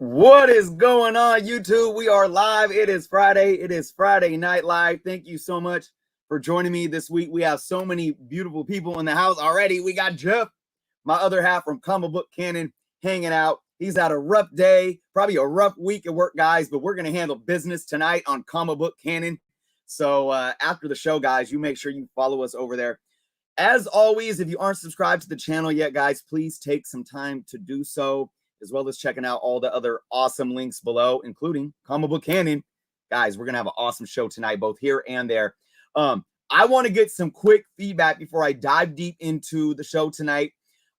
What is going on, YouTube? We are live. It is Friday. It is Friday Night Live. Thank you so much for joining me this week. We have so many beautiful people in the house already. We got Jeff, my other half from Comic Book Canon, hanging out. He's had a rough day, probably a rough week at work, guys, but we're going to handle business tonight on Comic Book Canon. So after the show, guys, you make sure you follow us over there. As always, if you aren't subscribed to the channel yet, guys, please take some time to do so, as well as checking out all the other awesome links below, including Comic Book Canon. Guys, we're going to have an awesome show tonight, both here and there. I want to get some quick feedback before I dive deep into the show tonight.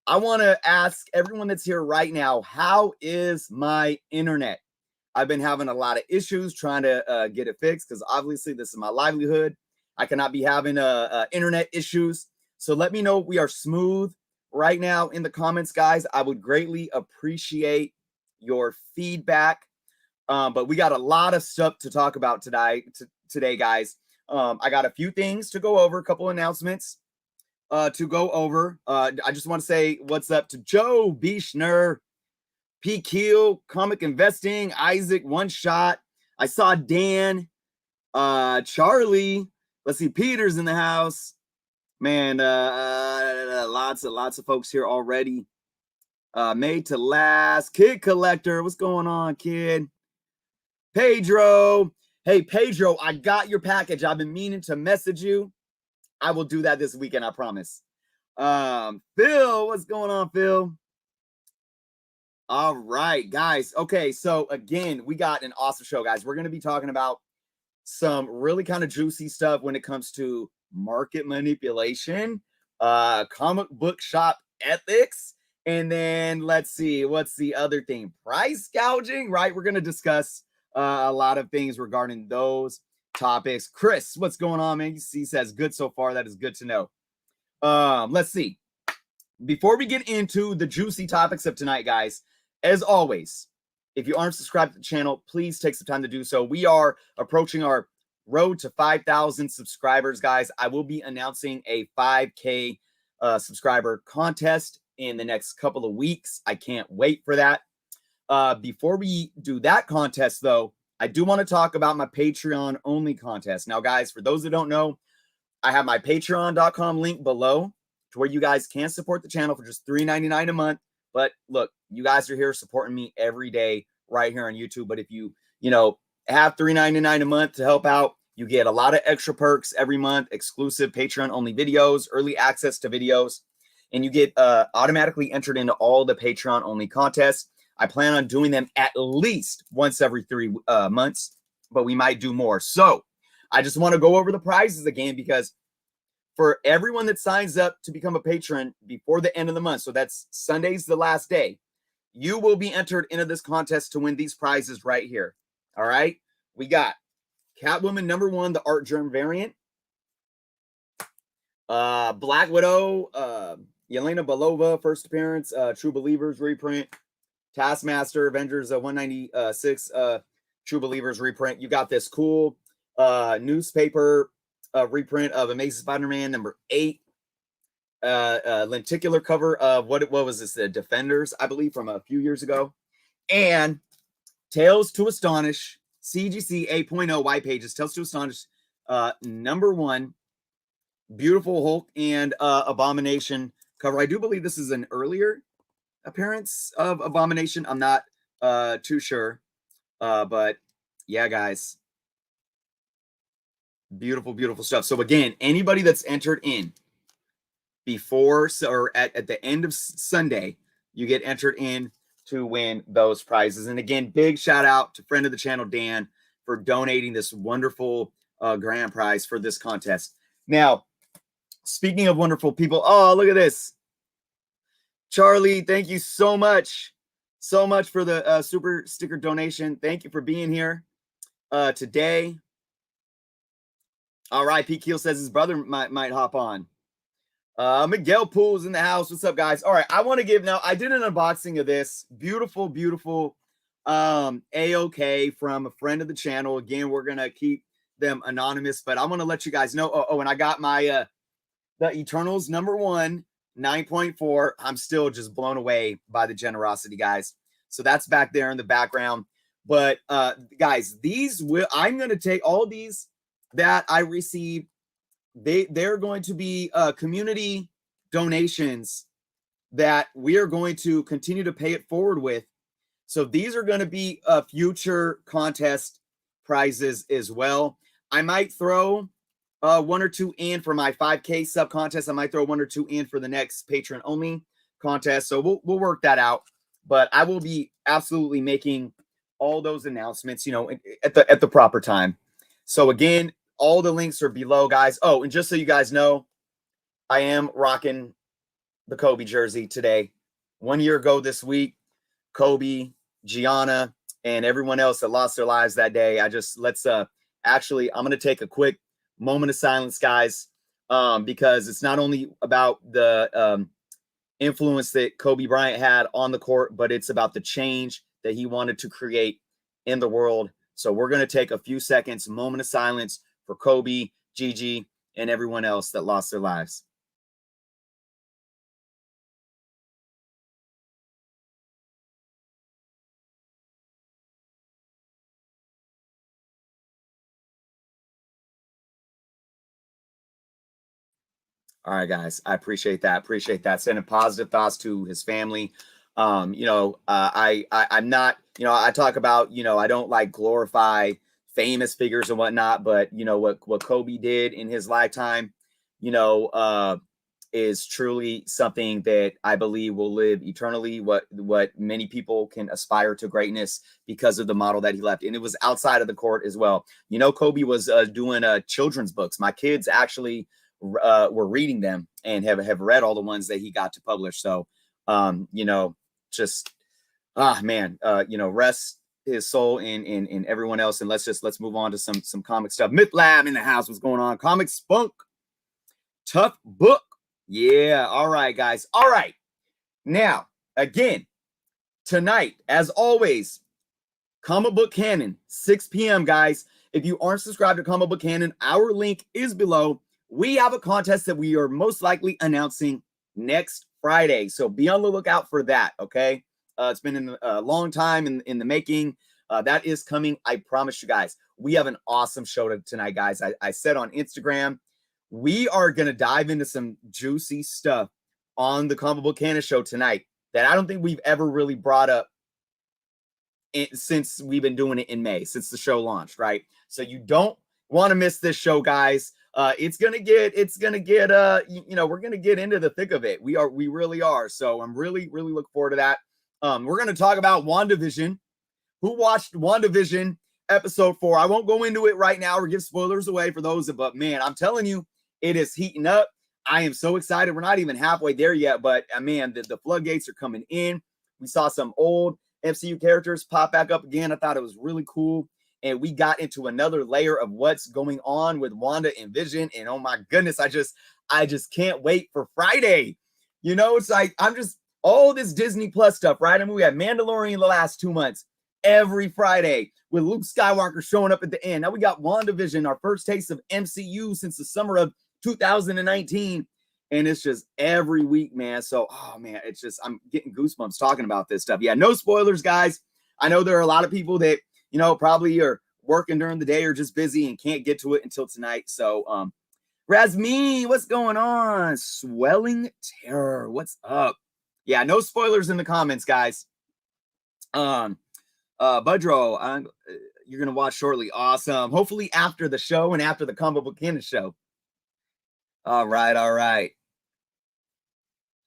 I want to ask everyone that's here right now, how is my internet? I've been having a lot of issues trying to get it fixed because obviously this is my livelihood. I cannot be having internet issues. So let me know if we are smooth right now in the comments, guys. I would greatly appreciate your feedback. But we got a lot of stuff to talk about today, guys. I got a few things to go over, a couple announcements to go over. I just want to say what's up to Joe, Bishner, P. Keel, Comic Investing, Isaac, One Shot. I saw Dan, Charlie. Let's see, Peter's in the house. Man, lots of folks here already. Made to last. Kid Collector, what's going on, kid? Pedro. Hey, Pedro, I got your package. I've been meaning to message you. I will do that this weekend, I promise. Phil, what's going on, Phil? All right, guys. Okay, so again, we got an awesome show, guys. We're going to be talking about some really kind of juicy stuff when it comes to market manipulation, comic book shop ethics, and then let's see, what's the other thing? Price gouging, right? We're going to discuss a lot of things regarding those topics. Chris, what's going on, man? He says good so far. That is good to know. Let's see. Before we get into the juicy topics of tonight, guys, as always, if you aren't subscribed to the channel, please take some time to do so. We are approaching our road to 5,000 subscribers, guys. I will be announcing a 5K subscriber contest in the next couple of weeks. I can't wait for that. Before we do that contest, though, I do want to talk about my Patreon only contest. Now, guys, for those that don't know, I have my patreon.com link below to where you guys can support the channel for just $3.99 a month. But look, you guys are here supporting me every day right here on YouTube. But if you have $3.99 a month to help out, you get a lot of extra perks every month, exclusive Patreon only videos, early access to videos, and you get automatically entered into all the Patreon only contests. I plan on doing them at least once every 3 months, but we might do more. So I just want to go over the prizes again, because for everyone that signs up to become a patron before the end of the month, so that's Sunday's the last day, you will be entered into this contest to win these prizes right here. All right, we got Catwoman #1, the Art Germ variant. Black Widow, Yelena Belova, first appearance, True Believers reprint. Taskmaster, Avengers 196, True Believers reprint. You got this cool newspaper reprint of Amazing Spider-Man #8. Lenticular cover of what was this? The Defenders, I believe, from a few years ago. And Tales to Astonish, CGC 8.0 white pages, Tales to Astonish #1, beautiful Hulk and Abomination cover. I do believe this is an earlier appearance of Abomination. I'm not too sure. But yeah, guys. Beautiful, beautiful stuff. So again, anybody that's entered in before or at the end of Sunday, you get entered in to win those prizes. And again, big shout out to friend of the channel, Dan, for donating this wonderful grand prize for this contest. Now, speaking of wonderful people, oh, look at this. Charlie, thank you so much for the super sticker donation. Thank you for being here today. All right, P. Keel says his brother might hop on. Miguel Poole's in the house. What's up, guys? All right, I want to give now. I did an unboxing of this beautiful, beautiful AOK from a friend of the channel. Again, we're gonna keep them anonymous, but I want to let you guys know. Oh, and I got my the Eternals #1 9.4. I'm still just blown away by the generosity, guys. So that's back there in the background. But guys, I'm going to take all these that I received. They're going to be community donations that we are going to continue to pay it forward with. So these are going to be future contest prizes as well. I might throw one or two in for my 5K sub contest. I might throw one or two in for the next patron only contest. So we'll work that out. But I will be absolutely making all those announcements, at the proper time. So again, all the links are below, guys. Oh, and just so you guys know, I am rocking the Kobe jersey today. 1 year ago this week, Kobe, Gianna, and everyone else that lost their lives that day. I'm going to take a quick moment of silence, guys, because it's not only about the influence that Kobe Bryant had on the court, but it's about the change that he wanted to create in the world. So we're going to take a few seconds, moment of silence for Kobe, Gigi, and everyone else that lost their lives. All right, guys. I appreciate that. Sending positive thoughts to his family. I'm not, I talk about, I don't like glorify famous figures and whatnot, but what Kobe did in his lifetime, is truly something that I believe will live eternally. What many people can aspire to greatness because of the model that he left, and it was outside of the court as well. Kobe was doing children's books. My kids actually were reading them and have read all the ones that he got to publish. So, rest his soul in everyone else. And let's move on to some comic stuff. Myth Lab in the house. What's going on? Comic Spunk. Tough book. Yeah. All right, guys. All right. Now, again, tonight, as always, Comic Book Canon, 6 p.m., guys. If you aren't subscribed to Comic Book Canon, our link is below. We have a contest that we are most likely announcing next Friday. So be on the lookout for that, okay? It's been a long time in the making. That is coming. I promise you guys. We have an awesome show tonight, guys. I said on Instagram, we are going to dive into some juicy stuff on the Comic Book Canon show tonight that I don't think we've ever really brought up since we've been doing it in May, since the show launched, right? So you don't want to miss this show, guys. We're gonna get into the thick of it. We really are. So I'm really looking forward to that. We're gonna talk about WandaVision. Who watched WandaVision episode 4? I won't go into it right now or give spoilers away for those, but man, I'm telling you, it is heating up. I am so excited. We're not even halfway there yet, but man, the floodgates are coming in. We saw some old MCU characters pop back up again. I thought it was really cool. And we got into another layer of what's going on with Wanda and Vision. And oh my goodness, I just can't wait for Friday. It's like, I'm just all this Disney Plus stuff, right? I mean, we had Mandalorian the last 2 months, every Friday with Luke Skywalker showing up at the end. Now we got WandaVision, our first taste of MCU since the summer of 2019. And it's just every week, man. So, oh man, it's just, I'm getting goosebumps talking about this stuff. Yeah, no spoilers, guys. I know there are a lot of people that, probably are working during the day or just busy and can't get to it until tonight. So, Razmeen, what's going on? Swelling Terror, what's up? Yeah, no spoilers in the comments, guys. Budro, you're going to watch shortly. Awesome. Hopefully after the show and after the Comic Book Canon show. All right.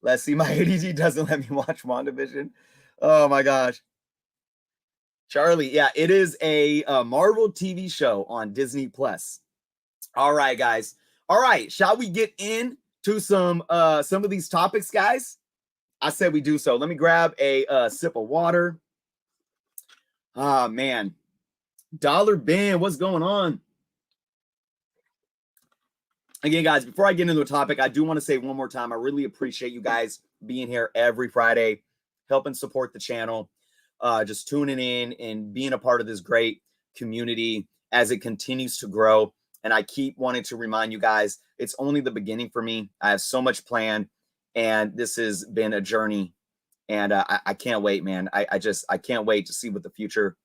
Let's see. My ADD doesn't let me watch WandaVision. Oh, my gosh. Charlie, yeah, it is a Marvel TV show on Disney Plus. All right, guys. All right, shall we get into some of these topics, guys? I said we do so. Let me grab a sip of water. Oh, man. Dollar Ben, what's going on? Again, guys, before I get into the topic, I do want to say one more time, I really appreciate you guys being here every Friday, helping support the channel, just tuning in and being a part of this great community as it continues to grow. And I keep wanting to remind you guys, it's only the beginning for me. I have so much planned, and this has been a journey And I can't wait, man. I can't wait to see what the future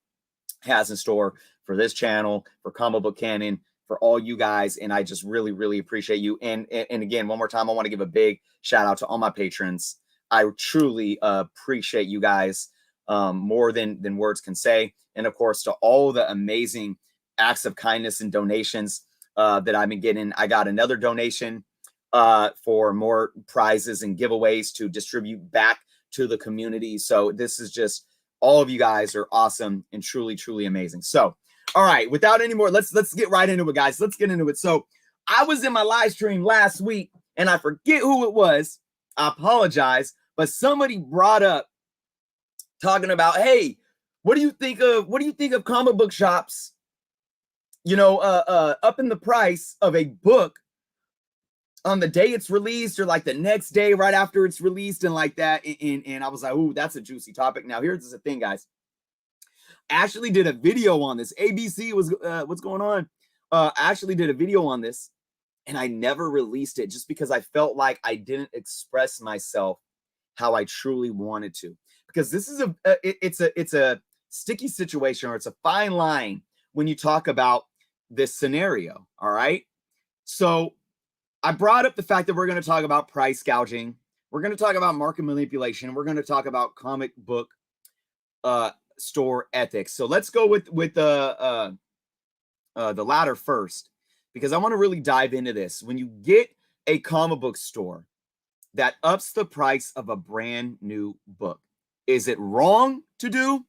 has in store for this channel, for Comic Book Canon, for all you guys. And I just really, really appreciate you. And again, one more time, I want to give a big shout out to all my patrons. I truly appreciate you guys more than words can say. And of course, to all the amazing acts of kindness and donations that I've been getting. I got another donation for more prizes and giveaways to distribute back to the community. So this is just, all of you guys are awesome and truly, truly amazing. So, all right, without any more, let's get right into it, guys. Let's get into it. So I was in my live stream last week and I forget who it was. I apologize, but somebody brought up talking about, hey, what do you think of comic book shops, you know, upping the price of a book on the day it's released or like the next day right after it's released and like that. And I was like, ooh, that's a juicy topic. Now, here's the thing, guys. Ashley did a video on this. ABC was, what's going on? Ashley did a video on this and I never released it just because I felt like I didn't express myself how I truly wanted to. Because this is it's a sticky situation, or it's a fine line when you talk about this scenario, all right? So I brought up the fact that we're going to talk about price gouging. We're going to talk about market manipulation. We're going to talk about comic book store ethics. So let's go with the latter first, because I want to really dive into this. When you get a comic book store that ups the price of a brand new book, is it wrong to do,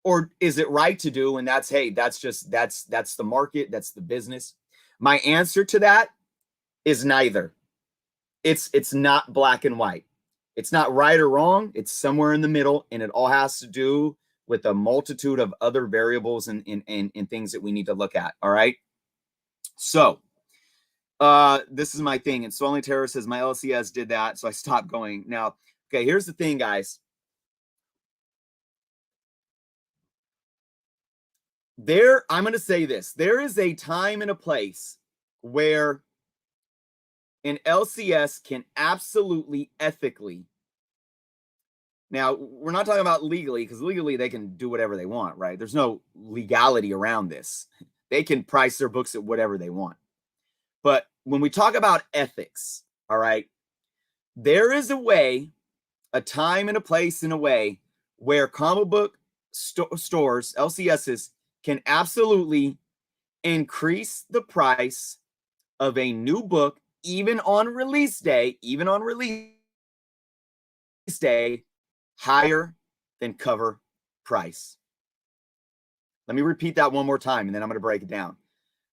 or is it right to do? And that's, hey, that's the market, that's the business. My answer to that is neither. It's not black and white. It's not right or wrong. It's somewhere in the middle, and it all has to do with a multitude of other variables and things that we need to look at. All right. So this is my thing. And Swelling Terror says my LCS did that, so I stopped going. Now, okay, here's the thing, guys. I'm going to say this. There is a time and a place where an LCS can absolutely ethically. Now, we're not talking about legally, because legally they can do whatever they want, right? There's no legality around this. They can price their books at whatever they want. But when we talk about ethics, all right, there is a way, a time and a place and a way where comic book stores, LCSs, can absolutely increase the price of a new book, even on release day, higher than cover price. Let me repeat that one more time, and then I'm going to break it down.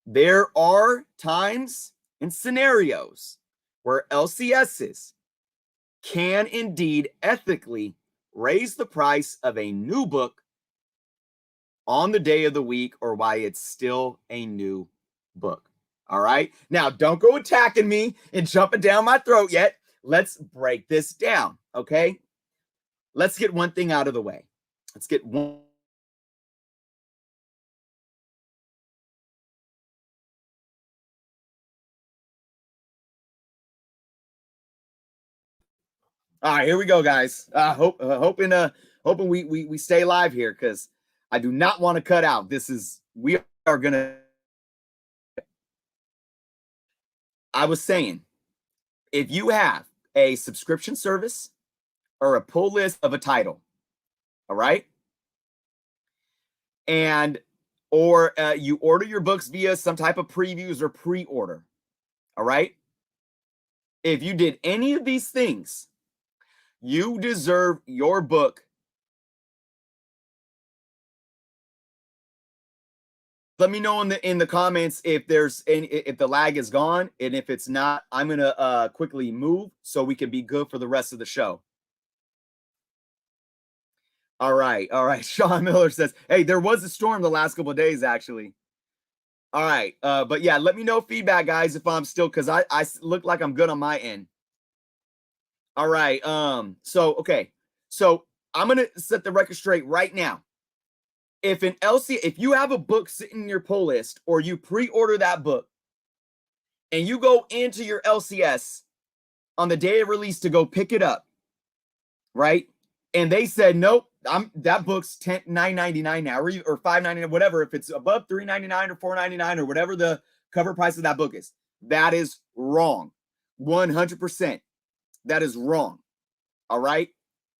There are times and scenarios where LCSs can indeed ethically raise the price of a new book on the day of the week, or why it's still a new book. All right. Now, don't go attacking me and jumping down my throat yet. Let's break this down. Okay. Let's get one thing out of the way. Let's get one. All right, here we go, guys. Hoping we stay live here, because I do not want to cut out. We are gonna. I was saying, if you have a subscription service or a pull list of a title, all right, and or you order your books via some type of previews or pre-order, all right, if you did any of these things, you deserve your book. Let me know in the comments if the lag is gone, and if it's not, I'm gonna quickly move so we can be good for the rest of the show. All right. Sean Miller says, hey, there was a storm the last couple of days, actually. All right. But yeah, let me know feedback, guys, if I'm still, because I look like I'm good on my end. All right. So I'm gonna set the record straight right now. If you have a book sitting in your pull list, or you pre-order that book, and you go into your LCS on the day of release to go pick it up, right? And they said, nope, that book's $9.99 now, or $5.99, whatever. If it's above $3.99 or $4.99 or whatever the cover price of that book is, that is wrong. 100%. That is wrong. All right.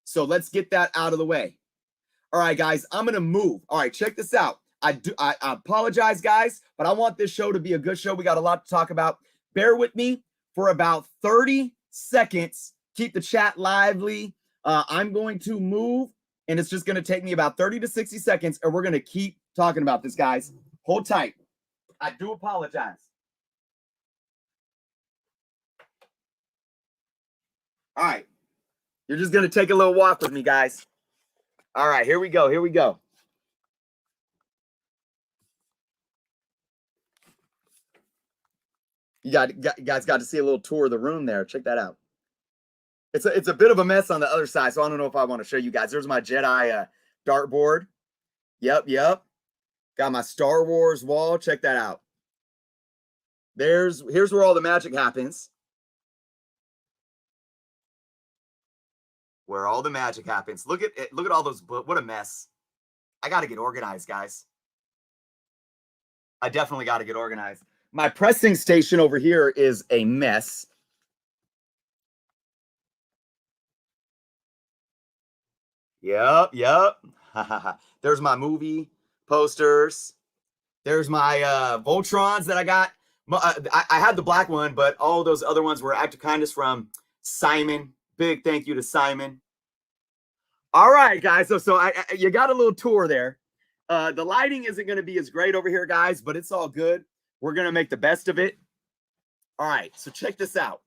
So let's get that out of the way. All right, guys, I'm going to move. All right, check this out. I apologize, guys, but I want this show to be a good show. We got a lot to talk about. Bear with me for about 30 seconds. Keep the chat lively. I'm going to move, and it's just going to take me about 30 to 60 seconds, and we're going to keep talking about this, guys. Hold tight. I do apologize. All right. You're just going to take a little walk with me, guys. All right, here we go. Here we go. You guys got to see a little tour of the room there. Check that out. It's a bit of a mess on the other side, so I don't know if I want to show you guys. There's my Jedi dartboard. Yep. Got my Star Wars wall. Check that out. Here's where all the magic happens. Where all the magic happens. Look at it. Look at all those books. What a mess. I got to get organized, guys. I definitely got to get organized. My pressing station over here is a mess. Yep. There's my movie posters. There's my Voltrons that I got. I had the black one, but all those other ones were act of kindness from Simon. Big thank you to Simon. All right, guys. So you got a little tour there. The lighting isn't going to be as great over here, guys, but it's all good. We're going to make the best of it. All right, so check this out.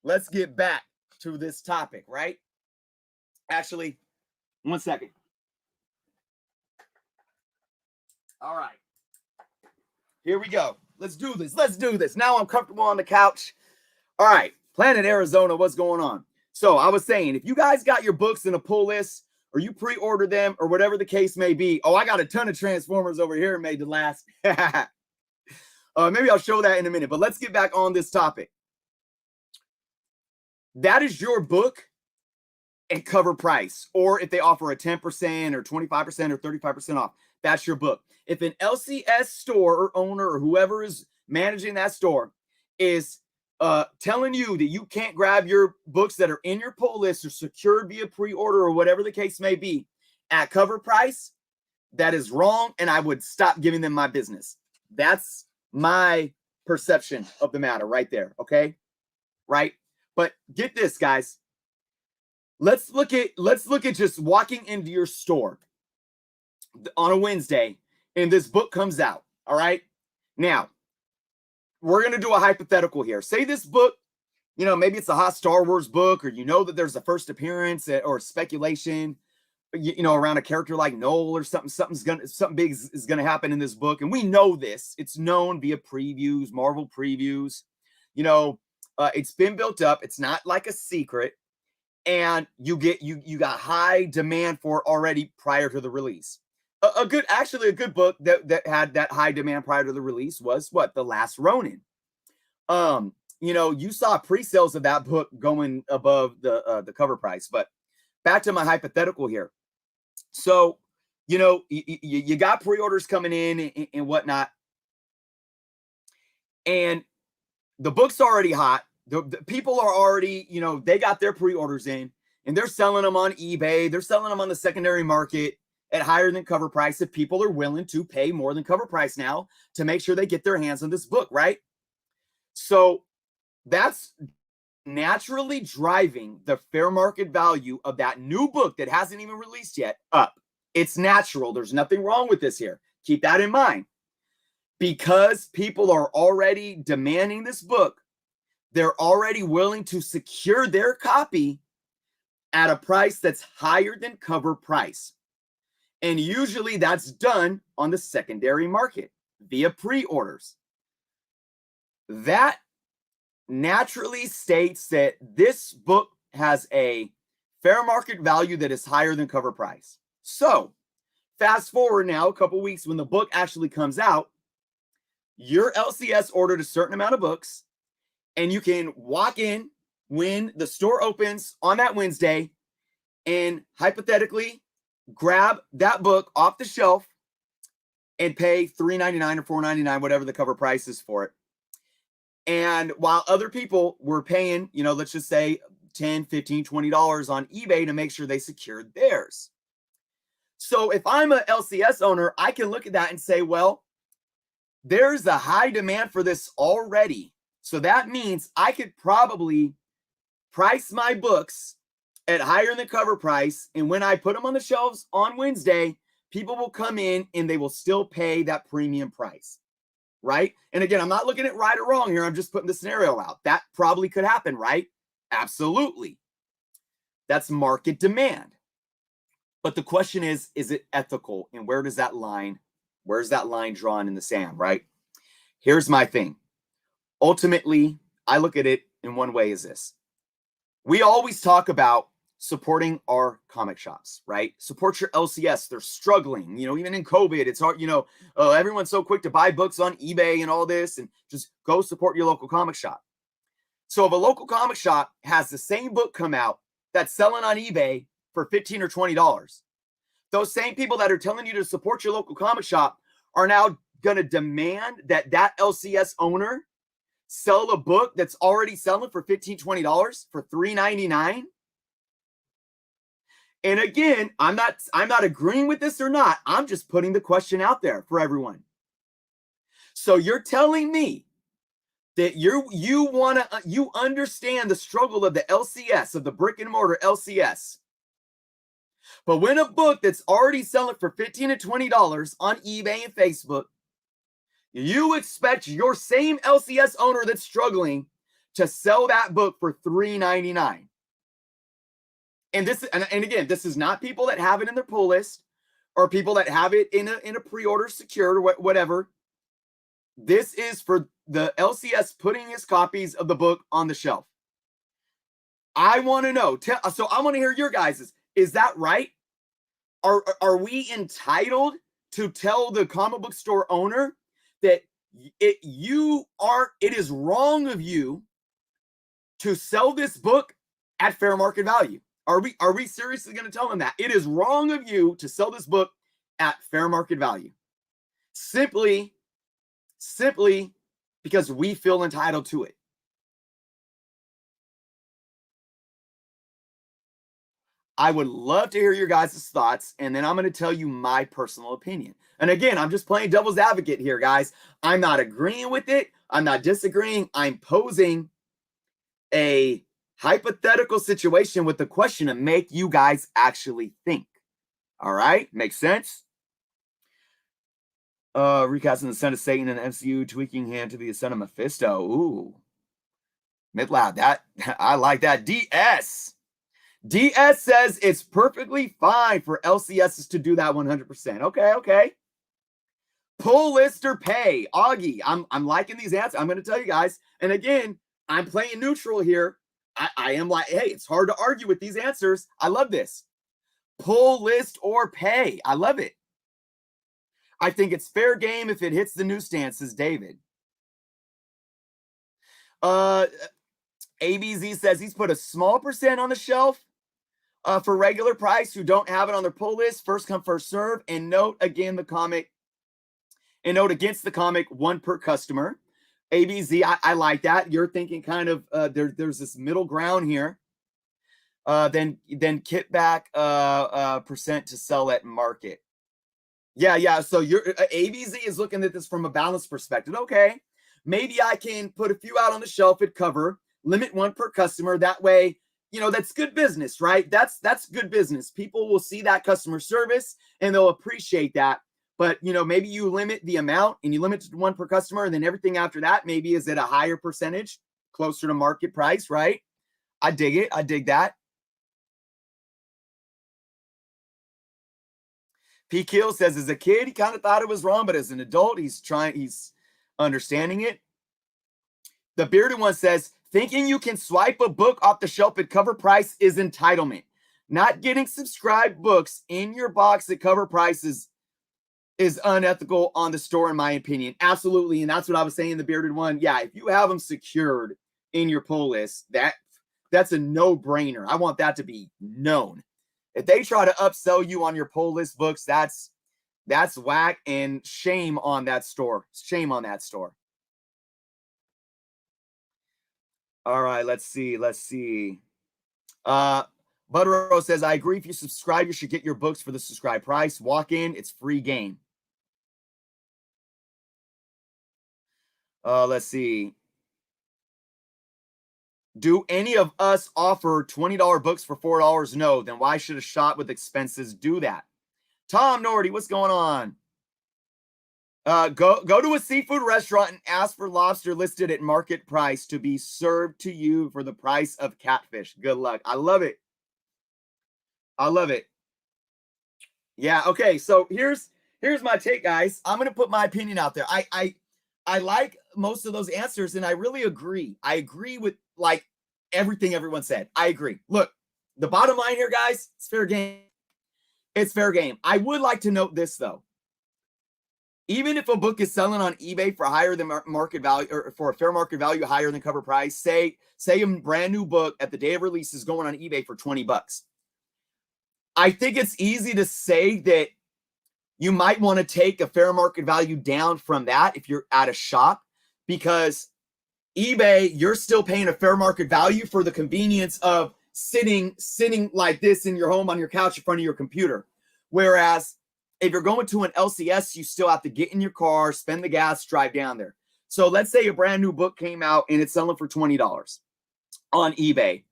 Let's get back to this topic, right? Actually, 1 second. All right. Here we go. Let's do this. Now I'm comfortable on the couch. All right. Planet Arizona, what's going on? So I was saying, if you guys got your books in a pull list or you pre-order them or whatever the case may be. Oh, I got a ton of Transformers over here made to last. Maybe I'll show that in a minute, but let's get back on this topic. That is your book and cover price, or if they offer a 10% or 25% or 35% off, that's your book. If an LCS store or owner or whoever is managing that store is telling you that you can't grab your books that are in your pull list or secured via pre-order or whatever the case may be at cover price, that is wrong, and I would stop giving them my business. That's my perception of the matter right there, okay? Right? But get this, guys. Let's look at just walking into your store on a Wednesday and this book comes out, all right? Now, we're going to do a hypothetical here. Say this book, maybe it's a hot Star Wars book, or that there's a first appearance or speculation, around a character like Noel or something. Something big is going to happen in this book, and we know this. It's known via previews, Marvel previews. It's been built up. It's not like a secret, and you got high demand for it already prior to the release. A good book that had that high demand prior to the release was The Last Ronin. You saw pre-sales of that book going above the cover price. But back to my hypothetical here. So, you got pre-orders coming in and whatnot, and the book's already hot. The people are already, they got their pre-orders in, and they're selling them on eBay. They're selling them on the secondary market at higher than cover price if people are willing to pay more than cover price now to make sure they get their hands on this book, right? So that's naturally driving the fair market value of that new book that hasn't even released yet up. It's natural. There's nothing wrong with this here. Keep that in mind. Because people are already demanding this book, they're already willing to secure their copy at a price that's higher than cover price. And usually that's done on the secondary market via pre-orders. That naturally states that this book has a fair market value that is higher than cover price. So fast forward now a couple weeks when the book actually comes out, your LCS ordered a certain amount of books, and you can walk in when the store opens on that Wednesday and hypothetically grab that book off the shelf and pay $3.99 or $4.99, whatever the cover price is for it. And while other people were paying, let's just say $10, $15, $20 on eBay to make sure they secured theirs. So if I'm a LCS owner, I can look at that and say, well, there's a high demand for this already. So that means I could probably price my books at higher than the cover price. And when I put them on the shelves on Wednesday, people will come in and they will still pay that premium price, right? And again, I'm not looking at right or wrong here. I'm just putting the scenario out. That probably could happen, right? Absolutely. That's market demand. But the question is it ethical? And where's that line drawn in the sand, right? Here's my thing. Ultimately, I look at it in one way is this. We always talk about supporting our comic shops, right? Support your LCS. They're struggling, even in COVID, it's hard, everyone's so quick to buy books on eBay and all this, and just go support your local comic shop. So if a local comic shop has the same book come out that's selling on eBay for $15 or $20, those same people that are telling you to support your local comic shop are now going to demand that LCS owner sell a book that's already selling for $15, $20 for $3.99. And again, I'm not agreeing with this or not. I'm just putting the question out there for everyone. So you're telling me that you understand the struggle of the LCS, of the brick and mortar LCS. But when a book that's already selling for $15 to $20 on eBay and Facebook, you expect your same LCS owner that's struggling to sell that book for $3.99. And again, this is not people that have it in their pull list or people that have it in a pre-order secured or whatever. This is for the LCS putting his copies of the book on the shelf. I want to know. So I want to hear your guys's. Is that right? Are we entitled to tell the comic book store owner that it is wrong of you to sell this book at fair market value? Are we seriously going to tell them that it is wrong of you to sell this book at fair market value? Simply because we feel entitled to it. I would love to hear your guys' thoughts, and then I'm going to tell you my personal opinion. And again, I'm just playing devil's advocate here, guys. I'm not agreeing with it. I'm not disagreeing. I'm posing a hypothetical situation with the question to make you guys actually think. All right? Makes sense? Recasting the Son of Satan and MCU, tweaking hand to the Son of Mephisto. Ooh. Midlab, I like that. DS says it's perfectly fine for LCSs to do that 100%. Okay. Pull list or pay. Augie, I'm liking these answers. I'm going to tell you guys. And again, I'm playing neutral here. I am like, hey, it's hard to argue with these answers. I love this. Pull list or pay. I love it. I think it's fair game if it hits the newsstand, says David. ABZ says he's put a small percent on the shelf for regular price who don't have it on their pull list. First come, first serve. And note against the comic, one per customer. ABZ, I like that. You're thinking kind of there's this middle ground here. Then kit back percent to sell at market. Yeah. So your ABZ is looking at this from a balanced perspective. Okay, maybe I can put a few out on the shelf at cover, limit one per customer. That way, that's good business, right? That's good business. People will see that customer service and they'll appreciate that. But, maybe you limit the amount and you limit to one per customer, and then everything after that maybe is at a higher percentage, closer to market price, right? I dig it. I dig that. P. Kill says, as a kid, he kind of thought it was wrong, but as an adult, he's understanding it. The bearded one says, thinking you can swipe a book off the shelf at cover price is entitlement. Not getting subscribed books in your box at cover prices is unethical on the store, in my opinion. Absolutely. And that's what I was saying, the bearded one. Yeah, if you have them secured in your pull list, that's a no-brainer. I want that to be known. If they try to upsell you on your pull list books, that's whack, and shame on that store. Shame on that store. All right, let's see. Buttero says, I agree. If you subscribe, you should get your books for the subscribe price. Walk in, it's free game. Let's see. Do any of us offer $20 books for $4? No. Then why should a shop with expenses do that? Tom Nordy, what's going on? Go to a seafood restaurant and ask for lobster listed at market price to be served to you for the price of catfish. Good luck. I love it. I love it. Yeah, okay. So here's my take, guys. I'm gonna put my opinion out there. I like most of those answers, and I really agree. I agree with like everything everyone said. I agree. Look, the bottom line here, guys, it's fair game. It's fair game. I would like to note this though. Even if a book is selling on eBay for higher than market value, or for a fair market value higher than cover price, say a brand new book at the day of release is going on eBay for $20. I think it's easy to say that you might want to take a fair market value down from that if you're at a shop, because eBay, you're still paying a fair market value for the convenience of sitting like this in your home on your couch in front of your computer. Whereas if you're going to an LCS, you still have to get in your car, spend the gas, drive down there. So let's say a brand new book came out and it's selling for $20 on eBay.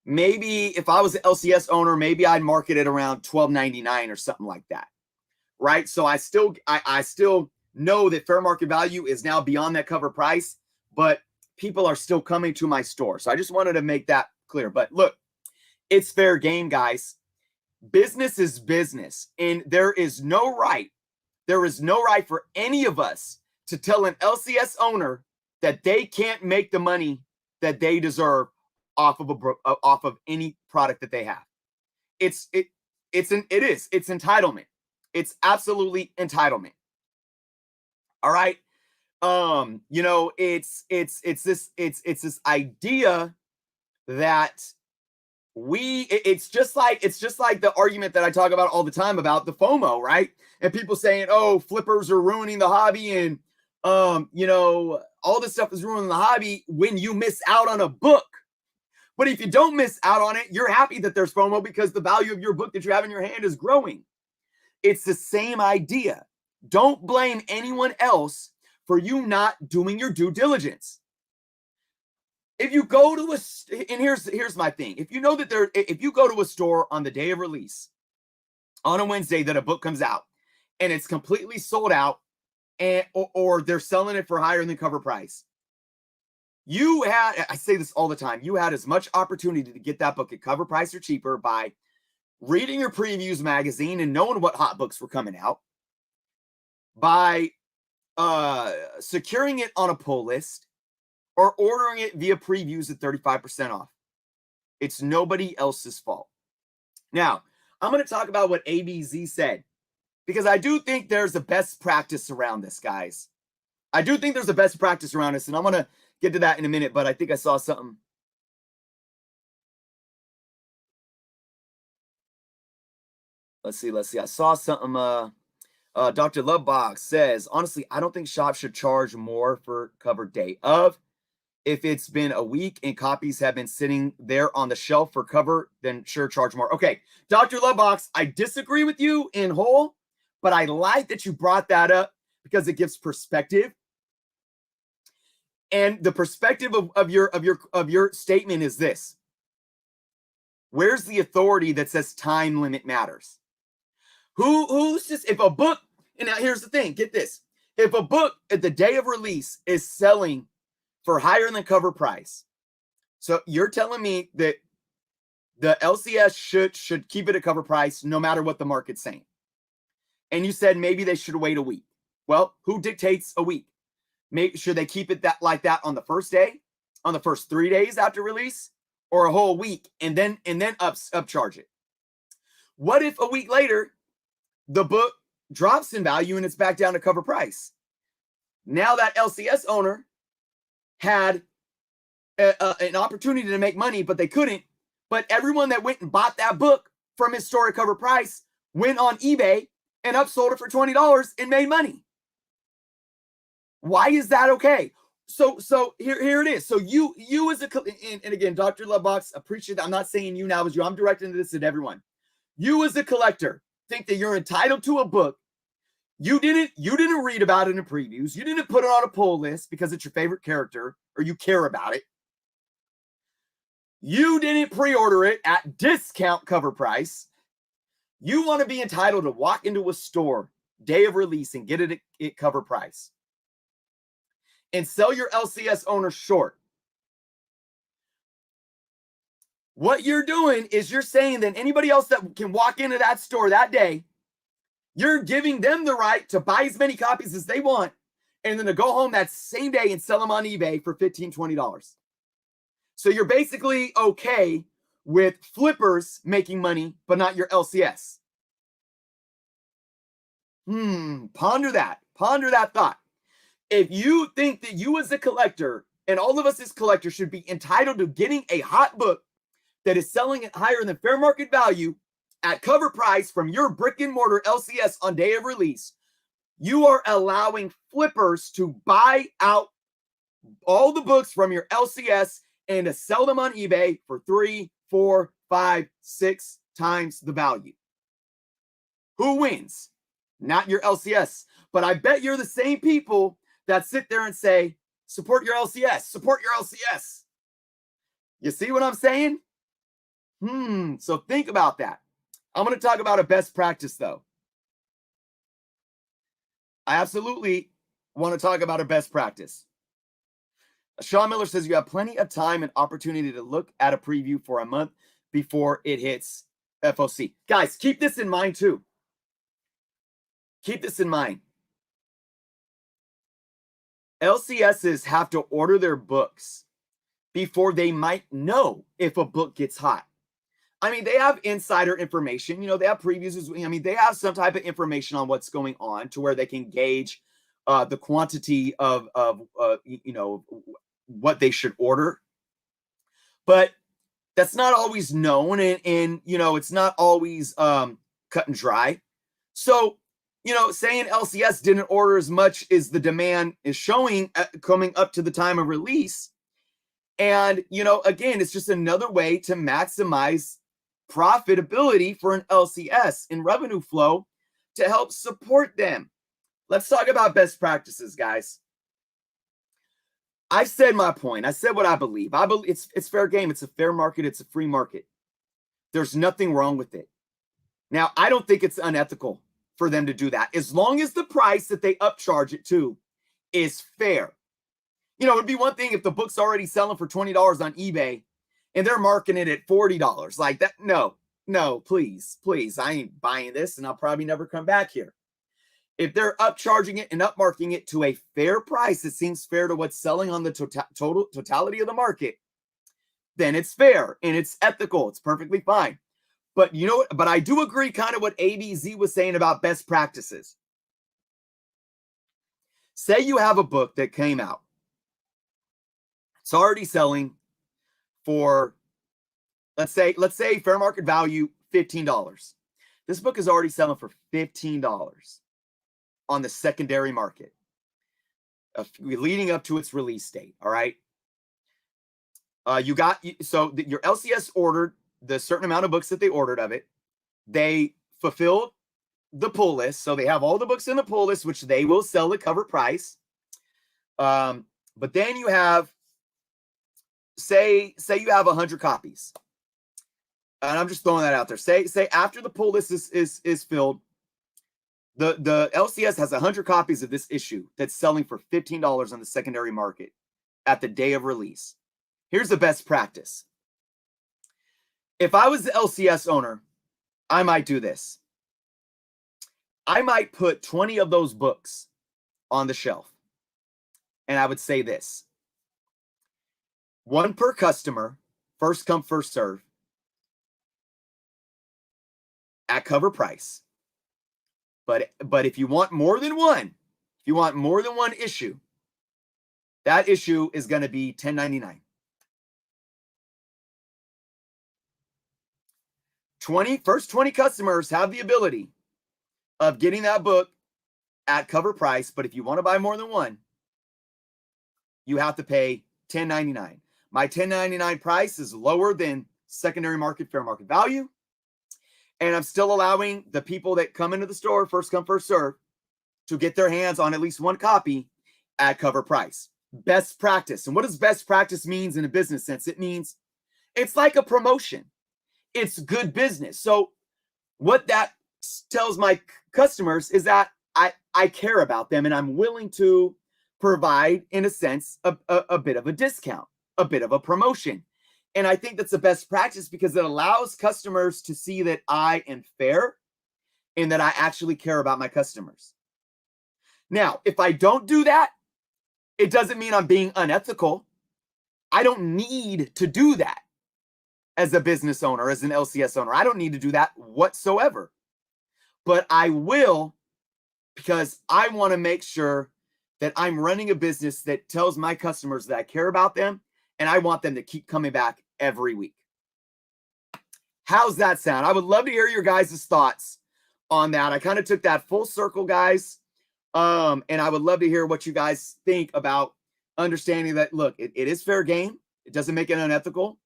Maybe if I was an LCS owner, maybe I'd market it around $12.99 or something like that. Right? So I still know that fair market value is now beyond that cover price, but people are still coming to my store. So I just wanted to make that clear. But look, it's fair game, guys. Business is business, and there is no right for any of us to tell an LCS owner that they can't make the money that they deserve off of any product that they have. It's entitlement. It's absolutely entitlement. All right. It's this idea that it's just like the argument that I talk about all the time about the FOMO, right? And people saying, oh, flippers are ruining the hobby, and all this stuff is ruining the hobby when you miss out on a book. But if you don't miss out on it, you're happy that there's FOMO because the value of your book that you have in your hand is growing. It's the same idea. Don't blame anyone else for you not doing your due diligence. If you go to and here's my thing. If you know that if you go to a store on the day of release, on a Wednesday that a book comes out, and it's completely sold out, or they're selling it for higher than cover price, I say this all the time, you had as much opportunity to get that book at cover price or cheaper by reading your previews magazine and knowing what hot books were coming out, by securing it on a pull list, or ordering it via previews at 35% off. It's nobody else's fault. Now, I'm going to talk about what ABZ said, because I do think there's a best practice around this, guys. I do think there's a best practice around this, and I'm going to get to that in a minute, but I think I saw something. Let's see. I saw something. Dr. Lovebox says, honestly, I don't think shops should charge more for cover day of. If it's been a week and copies have been sitting there on the shelf for cover, then sure, charge more. Okay, Dr. Lovebox, I disagree with you in whole, but I like that you brought that up because it gives perspective. And the perspective of your statement is this: where's the authority that says time limit matters? Who's just, if a book, and now here's the thing, get this: if a book at the day of release is selling for higher than cover price, so you're telling me that the LCS should keep it at cover price no matter what the market's saying, and you said maybe they should wait a week. Well, who dictates a week? Should they keep it like that on the first day, on the first 3 days after release, or a whole week and then upcharge it? What if a week later the book drops in value and it's back down to cover price? Now that LCS owner had an opportunity to make money, but they couldn't. But everyone that went and bought that book from his story cover price, went on eBay and upsold it for $20 and made money. Why is that okay? So here it is. So you as a, and again, Dr. Lovebox, appreciate that. I'm not saying you now as you. I'm directing this at everyone. You as a collector think that you're entitled to a book. You didn't read about it in previews. You didn't put it on a pull list because it's your favorite character or you care about it. You didn't pre-order it at discount cover price. You want to be entitled to walk into a store day of release and get it at cover price and sell your LCS owner short. What you're doing is you're saying that anybody else that can walk into that store that day, you're giving them the right to buy as many copies as they want and then to go home that same day and sell them on eBay for $15, $20. So you're basically okay with flippers making money, but not your LCS. Ponder that. Ponder that thought. If you think that you as a collector and all of us as collectors should be entitled to getting a hot book that is selling at higher than fair market value at cover price from your brick and mortar LCS on day of release, you are allowing flippers to buy out all the books from your LCS and to sell them on eBay for 3, 4, 5, 6 times the value. Who wins? Not your LCS. But I bet you're the same people that sit there and say, support your LCS, support your LCS. You see what I'm saying? So think about that. I'm going to talk about a best practice, though. I absolutely want to talk about a best practice. Sean Miller says you have plenty of time and opportunity to look at a preview for a month before it hits FOC. Guys, keep this in mind, too. Keep this in mind. LCSs have to order their books before they might know if a book gets hot. I mean, they have insider information. You know, they have previews. I mean, they have some type of information on what's going on to where they can gauge the quantity of you know, what they should order. But that's not always known. And you know, it's not always cut and dry. So, you know, saying LCS didn't order as much as the demand is showing coming up to the time of release. And, you know, again, it's just another way to maximize profitability for an LCS and revenue flow to help support them. Let's talk about best practices, guys. I've said my point. I said what I believe. I believe it's fair game. It's a fair market. It's a free market. There's nothing wrong with it. Now, I don't think it's unethical for them to do that, as long as the price that they upcharge it to is fair. You know, it'd be one thing if the book's already selling for $20 on eBay and they're marketing it at $40. Like that, no, please, I ain't buying this and I'll probably never come back here. If they're upcharging it and upmarking it to a fair price, it seems fair to what's selling on the totality of the market, then it's fair and it's ethical. It's perfectly fine. But you know what? But I do agree kind of what ABZ was saying about best practices. Say you have a book that came out. It's already selling for, let's say fair market value, $15. This book is already selling for $15 on the secondary market, leading up to its release date. All right. Your LCS ordered the certain amount of books that they ordered of it. They fulfilled the pull list. So they have all the books in the pull list, which they will sell at cover price. But then you have, say you have 100 copies. And I'm just throwing that out there. Say after the pull list is filled, the LCS has 100 copies of this issue that's selling for $15 on the secondary market at the day of release. Here's the best practice. If I was the LCS owner, I might do this. I might put 20 of those books on the shelf. And I would say this. One per customer, first come, first serve, at cover price. But if you want more than one, issue, that issue is going to be $10.99. first 20 customers have the ability of getting that book at cover price. But if you want to buy more than one, you have to pay $10.99. My $10.99 price is lower than secondary market fair market value. And I'm still allowing the people that come into the store, first come, first serve, to get their hands on at least one copy at cover price. Best practice. And what does best practice means in a business sense? It means it's like a promotion. It's good business. So what that tells my customers is that I care about them and I'm willing to provide, in a sense, a bit of a discount, a bit of a promotion. And I think that's the best practice because it allows customers to see that I am fair and that I actually care about my customers. Now, if I don't do that, it doesn't mean I'm being unethical. I don't need to do that as a business owner, as an LCS owner. I don't need to do that whatsoever. But I will, because I want to make sure that I'm running a business that tells my customers that I care about them and I want them to keep coming back every week. How's that sound? I would love to hear your guys' thoughts on that. I kind of took that full circle, guys. And I would love to hear what you guys think about understanding that, look, it is fair game. It doesn't make it unethical.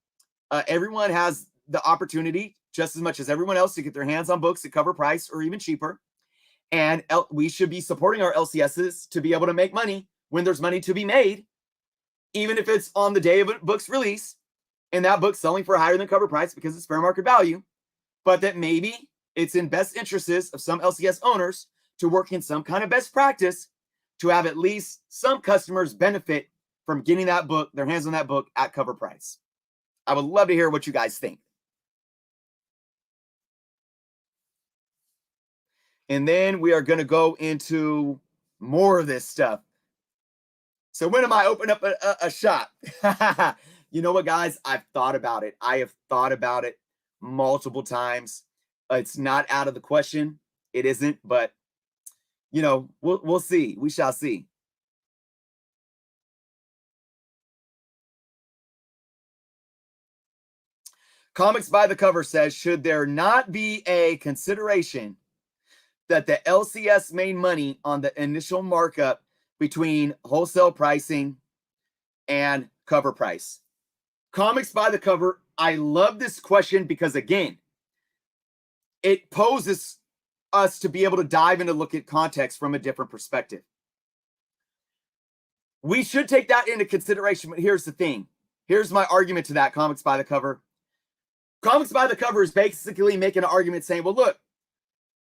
Everyone has the opportunity, just as much as everyone else, to get their hands on books at cover price or even cheaper. And we should be supporting our LCSs to be able to make money when there's money to be made, even if it's on the day of a book's release and that book's selling for higher than cover price because it's fair market value, but that maybe it's in best interests of some LCS owners to work in some kind of best practice to have at least some customers benefit from getting that book, their hands on that book at cover price. I would love to hear what you guys think. And then we are going to go into more of this stuff. So when am I opening up a shop? You know what, guys? I've thought about it. I have thought about it multiple times. It's not out of the question. It isn't, but you know, we'll see. We shall see. Comics by the Cover says, should there not be a consideration that the LCS made money on the initial markup between wholesale pricing and cover price? Comics by the Cover, I love this question because, again, it poses us to be able to dive into look at context from a different perspective. We should take that into consideration, but here's the thing. Here's my argument to that, Comics by the Cover. Comics by the Cover is basically making an argument saying, well, look,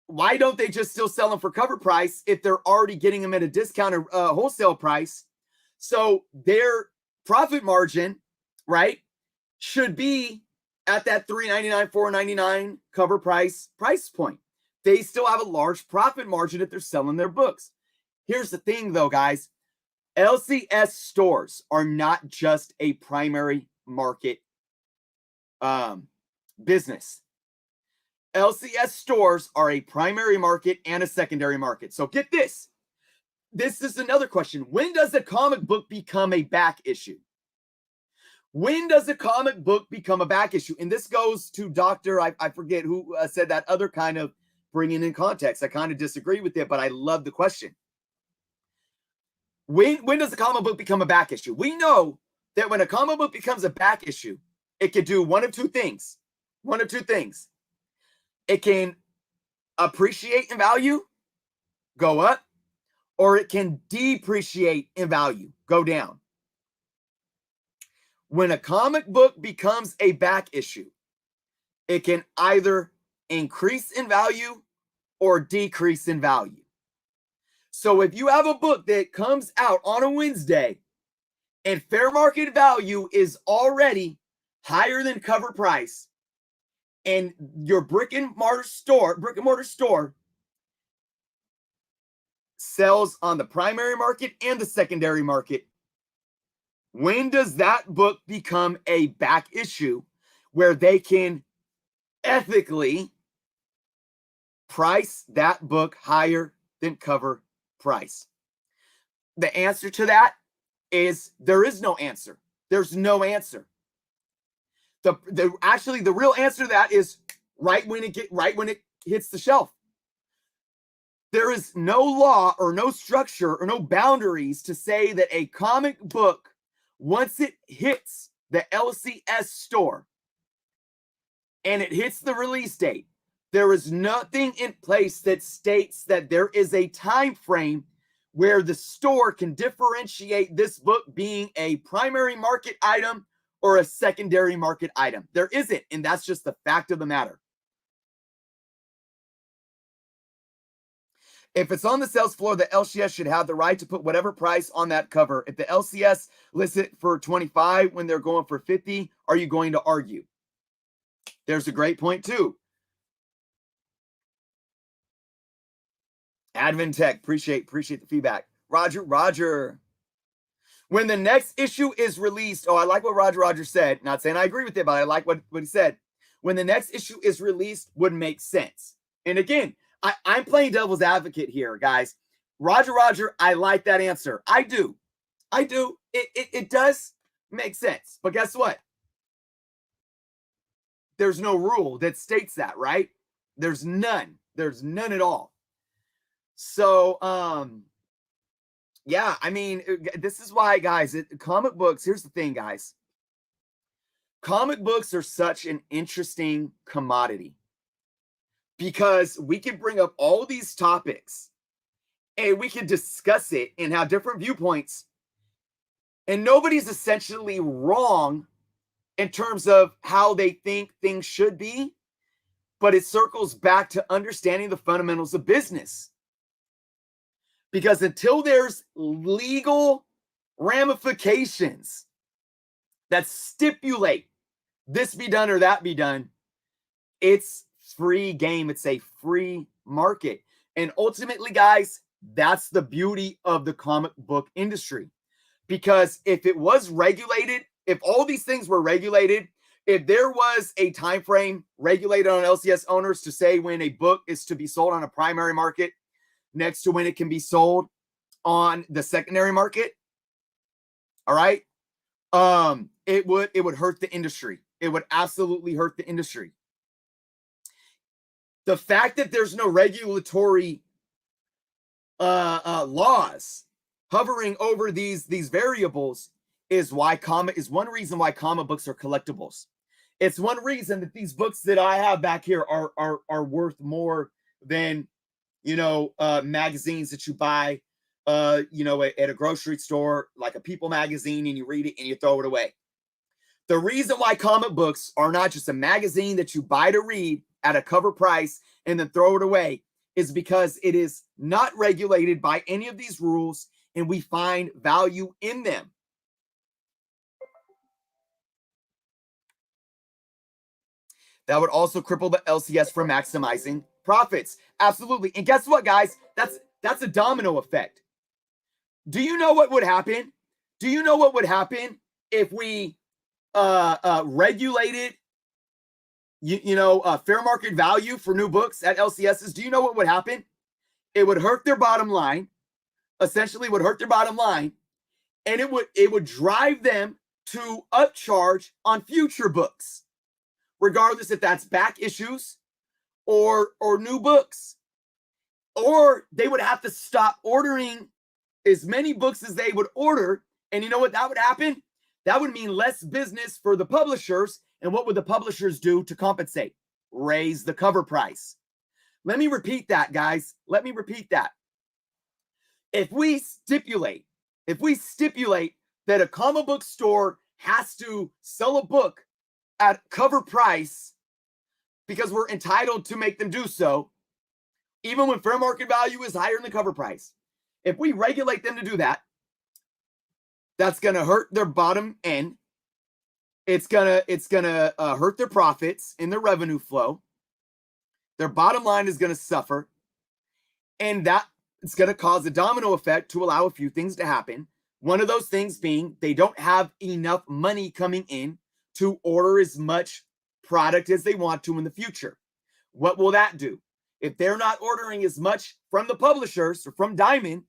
why don't they just still sell them for cover price if they're already getting them at a discounted wholesale price? So their profit margin, right, should be at that $3.99, $4.99 cover price point. They still have a large profit margin if they're selling their books. Here's the thing, though, guys. LCS stores are not just a primary market business. LCS stores are a primary market and a secondary market. So get this. This is another question. When does a comic book become a back issue? When does a comic book become a back issue? And this goes to Dr. I forget who said that other kind of bringing in context. I kind of disagree with it, but I love the question. When does a comic book become a back issue? We know that when a comic book becomes a back issue, it could do one of two things. One of two things. It can appreciate in value, go up, or it can depreciate in value, go down. When a comic book becomes a back issue, it can either increase in value or decrease in value. So if you have a book that comes out on a Wednesday and fair market value is already higher than cover price, and your brick and mortar store sells on the primary market and the secondary market, when does that book become a back issue where they can ethically price that book higher than cover price? The answer to is there is no answer. There's no answer. Actually, the real answer to that is right when it hits the shelf. There is no law or no structure or no boundaries to say that a comic book, once it hits the LCS store and it hits the release date, there is nothing in place that states that there is a time frame where the store can differentiate this book being a primary market item or a secondary market item. There isn't, and that's just the fact of the matter. If it's on the sales floor, the LCS should have the right to put whatever price on that cover. If the LCS lists it for 25 when they're going for 50, are you going to argue? There's a great point too. Adventech, appreciate the feedback. Roger. When the next issue is released, I like what Roger said. Not saying I agree with it, but I like what he said. When the next issue is released would make sense. And again, I'm playing devil's advocate here, guys. Roger, I like that answer. I do. It does make sense. But guess what? There's no rule that states that, right? There's none. There's none at all. So, yeah, I mean, this is why, guys, comic books, here's the thing, guys. Comic books are such an interesting commodity because we can bring up all these topics and we can discuss it and have different viewpoints, and nobody's essentially wrong in terms of how they think things should be, but it circles back to understanding the fundamentals of business. Because until there's legal ramifications that stipulate this be done or that be done, it's free game. It's a free market. And ultimately, guys, that's the beauty of the comic book industry. Because if it was regulated, if all these things were regulated, if there was a time frame regulated on LCS owners to say when a book is to be sold on a primary market next to when it can be sold on the secondary market, all right, it would hurt the industry. It would absolutely hurt the industry. The fact that there's no regulatory laws hovering over these variables is one reason why comic books are collectibles. It's one reason that these books that I have back here are worth more than, magazines that you buy, at a grocery store, like a People magazine, and you read it and you throw it away. The reason why comic books are not just a magazine that you buy to read at a cover price and then throw it away is because it is not regulated by any of these rules, and we find value in them. That would also cripple the LCS from maximizing profits. Absolutely. And guess what, guys? That's a domino effect. Do you know what would happen? Do you know what would happen if we regulated, fair market value for new books at LCSs? Do you know what would happen? It would hurt their bottom line. Essentially, would hurt their bottom line, and it would drive them to upcharge on future books, regardless if that's back issues or new books. Or they would have to stop ordering as many books as they would order. And you know what that would happen? That would mean less business for the publishers. And what would the publishers do to compensate? Raise the cover price. Let me repeat that, guys. Let me repeat that. If we stipulate that a comic book store has to sell a book at cover price because we're entitled to make them do so, even when fair market value is higher than the cover price, if we regulate them to do that, that's going to hurt their bottom end. It's gonna hurt their profits in their revenue flow. Their bottom line is going to suffer, and that it's going to cause a domino effect to allow a few things to happen. One of those things being they don't have enough money coming in to order as much product as they want to in the future. What will that do? If they're not ordering as much from the publishers or from Diamond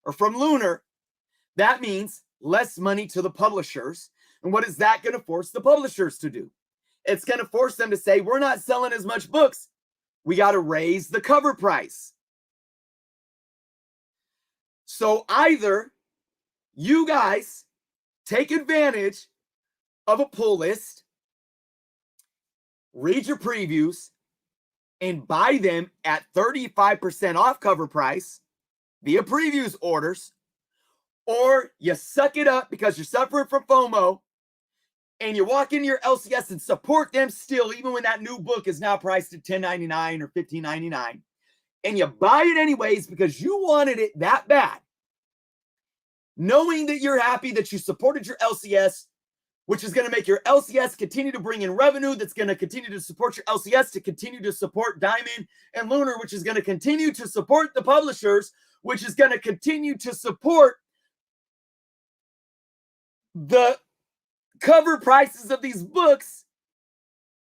or from Lunar, that means less money to the publishers. And what is that going to force the publishers to do? It's going to force them to say, we're not selling as much books. We got to raise the cover price. So either you guys take advantage of a pull list, read your previews, and buy them at 35% off cover price via previews orders, or you suck it up because you're suffering from FOMO and you walk into your LCS and support them still, even when that new book is now priced at $10.99 or $15.99, and you buy it anyways because you wanted it that bad, knowing that you're happy that you supported your LCS, which is going to make your LCS continue to bring in revenue, that's going to continue to support your LCS, to continue to support Diamond and Lunar, which is going to continue to support the publishers, which is going to continue to support the cover prices of these books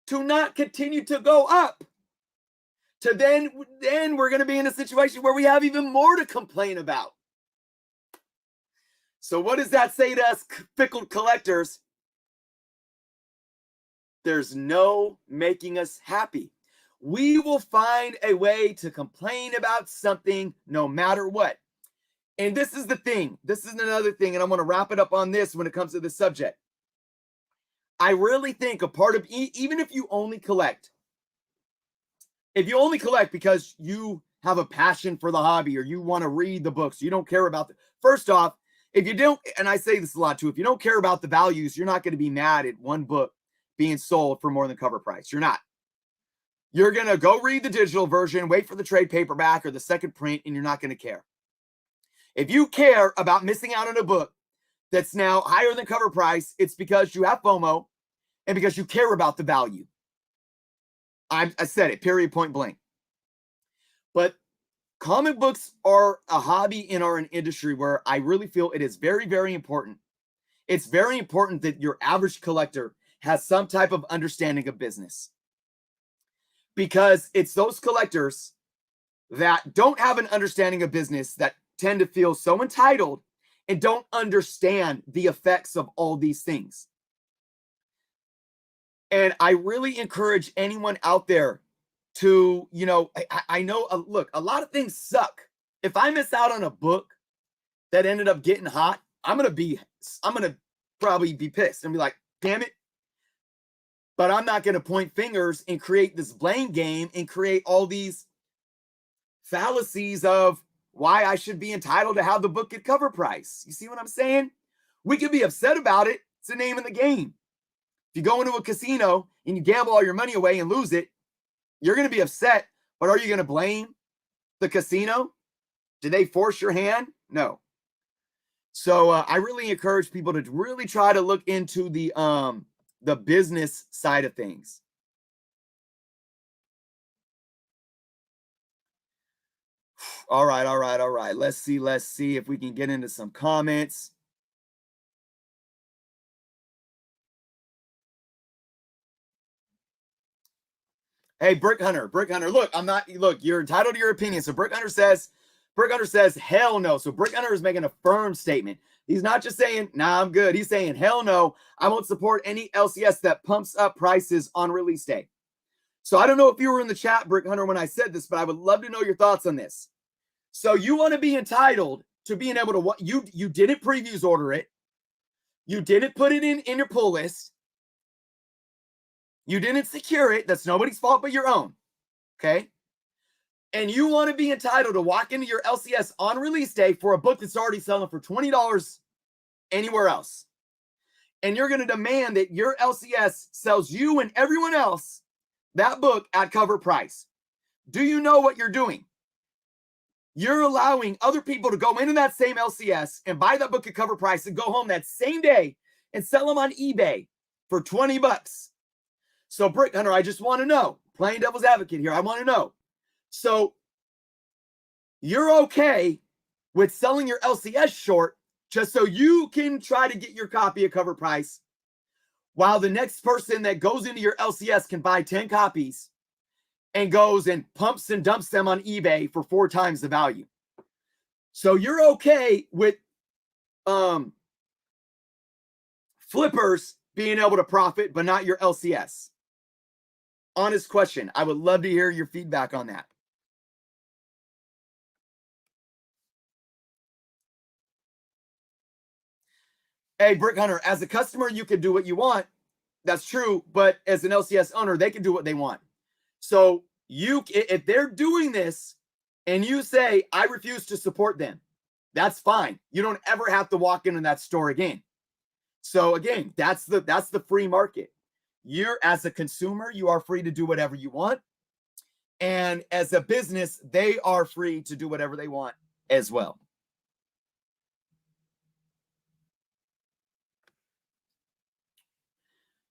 to not continue to go up. To then we're going to be in a situation where we have even more to complain about. So what does that say to us fickle collectors? There's no making us happy. We will find a way to complain about something no matter what. And this is the thing. This is another thing, and I'm going to wrap it up on this when it comes to this subject. I really think a part of, even if you only collect, because you have a passion for the hobby or you want to read the books, you don't care about first off, if you don't, and I say this a lot too, if you don't care about the values, you're not going to be mad at one book being sold for more than cover price. You're not. You're going to go read the digital version, wait for the trade paperback or the second print, and you're not going to care. If you care about missing out on a book that's now higher than cover price, it's because you have FOMO and because you care about the value. I said it, period, point blank. But comic books are a hobby and are an industry where I really feel it is very, very important. It's very important that your average collector has some type of understanding of business. Because it's those collectors that don't have an understanding of business that tend to feel so entitled and don't understand the effects of all these things. And I really encourage anyone out there to, I know, look, a lot of things suck. If I miss out on a book that ended up getting hot, I'm going to probably be pissed and be like, damn it. But I'm not going to point fingers and create this blame game and create all these fallacies of why I should be entitled to have the book at cover price. You see what I'm saying? We could be upset about it. It's the name of the game. If you go into a casino and you gamble all your money away and lose it, you're going to be upset. But are you going to blame the casino? Did they force your hand? No. So I really encourage people to really try to look into the business side of things. All right. Let's see if we can get into some comments. Hey, Brick Hunter, look, you're entitled to your opinion. So Brick Hunter says, hell no. So Brick Hunter is making a firm statement. He's not just saying, nah, I'm good. He's saying, hell no, I won't support any LCS that pumps up prices on release day. So I don't know if you were in the chat, Brick Hunter, when I said this, but I would love to know your thoughts on this. So you want to be entitled to being able to, you didn't previews order it. You didn't put it in your pull list. You didn't secure it. That's nobody's fault but your own. Okay. And you want to be entitled to walk into your LCS on release day for a book that's already selling for $20 anywhere else. And you're going to demand that your LCS sells you and everyone else that book at cover price. Do you know what you're doing? You're allowing other people to go into that same LCS and buy that book at cover price and go home that same day and sell them on eBay for $20. So Brick Hunter, I just want to know, playing devil's advocate here, I want to know. So you're okay with selling your LCS short just so you can try to get your copy at cover price while the next person that goes into your LCS can buy 10 copies and goes and pumps and dumps them on eBay for 4 times the value. So you're okay with flippers being able to profit, but not your LCS. Honest question. I would love to hear your feedback on that. Hey, Brick Hunter, as a customer, you can do what you want. That's true. But as an LCS owner, they can do what they want. So if they're doing this and you say, I refuse to support them, that's fine. You don't ever have to walk into that store again. So again, that's the free market. You're, as a consumer, you are free to do whatever you want. And as a business, they are free to do whatever they want as well.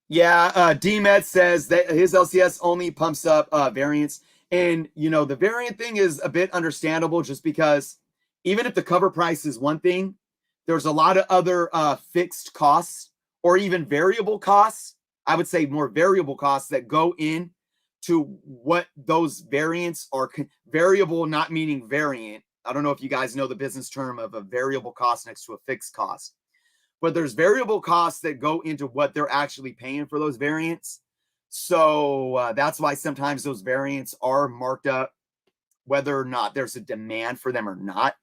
Yeah, DMed says that his LCS only pumps up variants. And, you know, the variant thing is a bit understandable just because even if the cover price is one thing, there's a lot of other fixed costs or even variable costs. I would say more variable costs that go in to what those variants are. Variable not meaning variant. I don't know if you guys know the business term of a variable cost next to a fixed cost. But there's variable costs that go into what they're actually paying for those variants. So that's why sometimes those variants are marked up, whether or not there's a demand for them or not.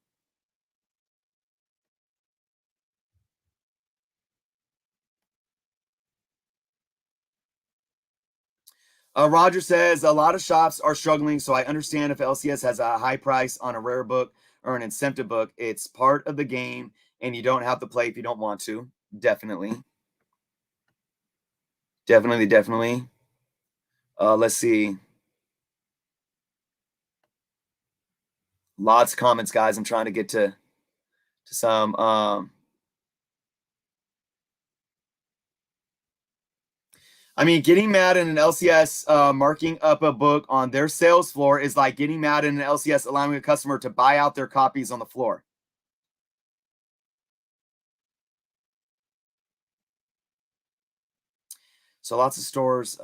Roger says, a lot of shops are struggling, so I understand if LCS has a high price on a rare book or an incentive book. It's part of the game, and you don't have to play if you don't want to. Definitely. Definitely. Let's see. Lots of comments, guys. I'm trying to get to some. I mean, getting mad in an LCS marking up a book on their sales floor is like getting mad in an LCS allowing a customer to buy out their copies on the floor. So lots of stores.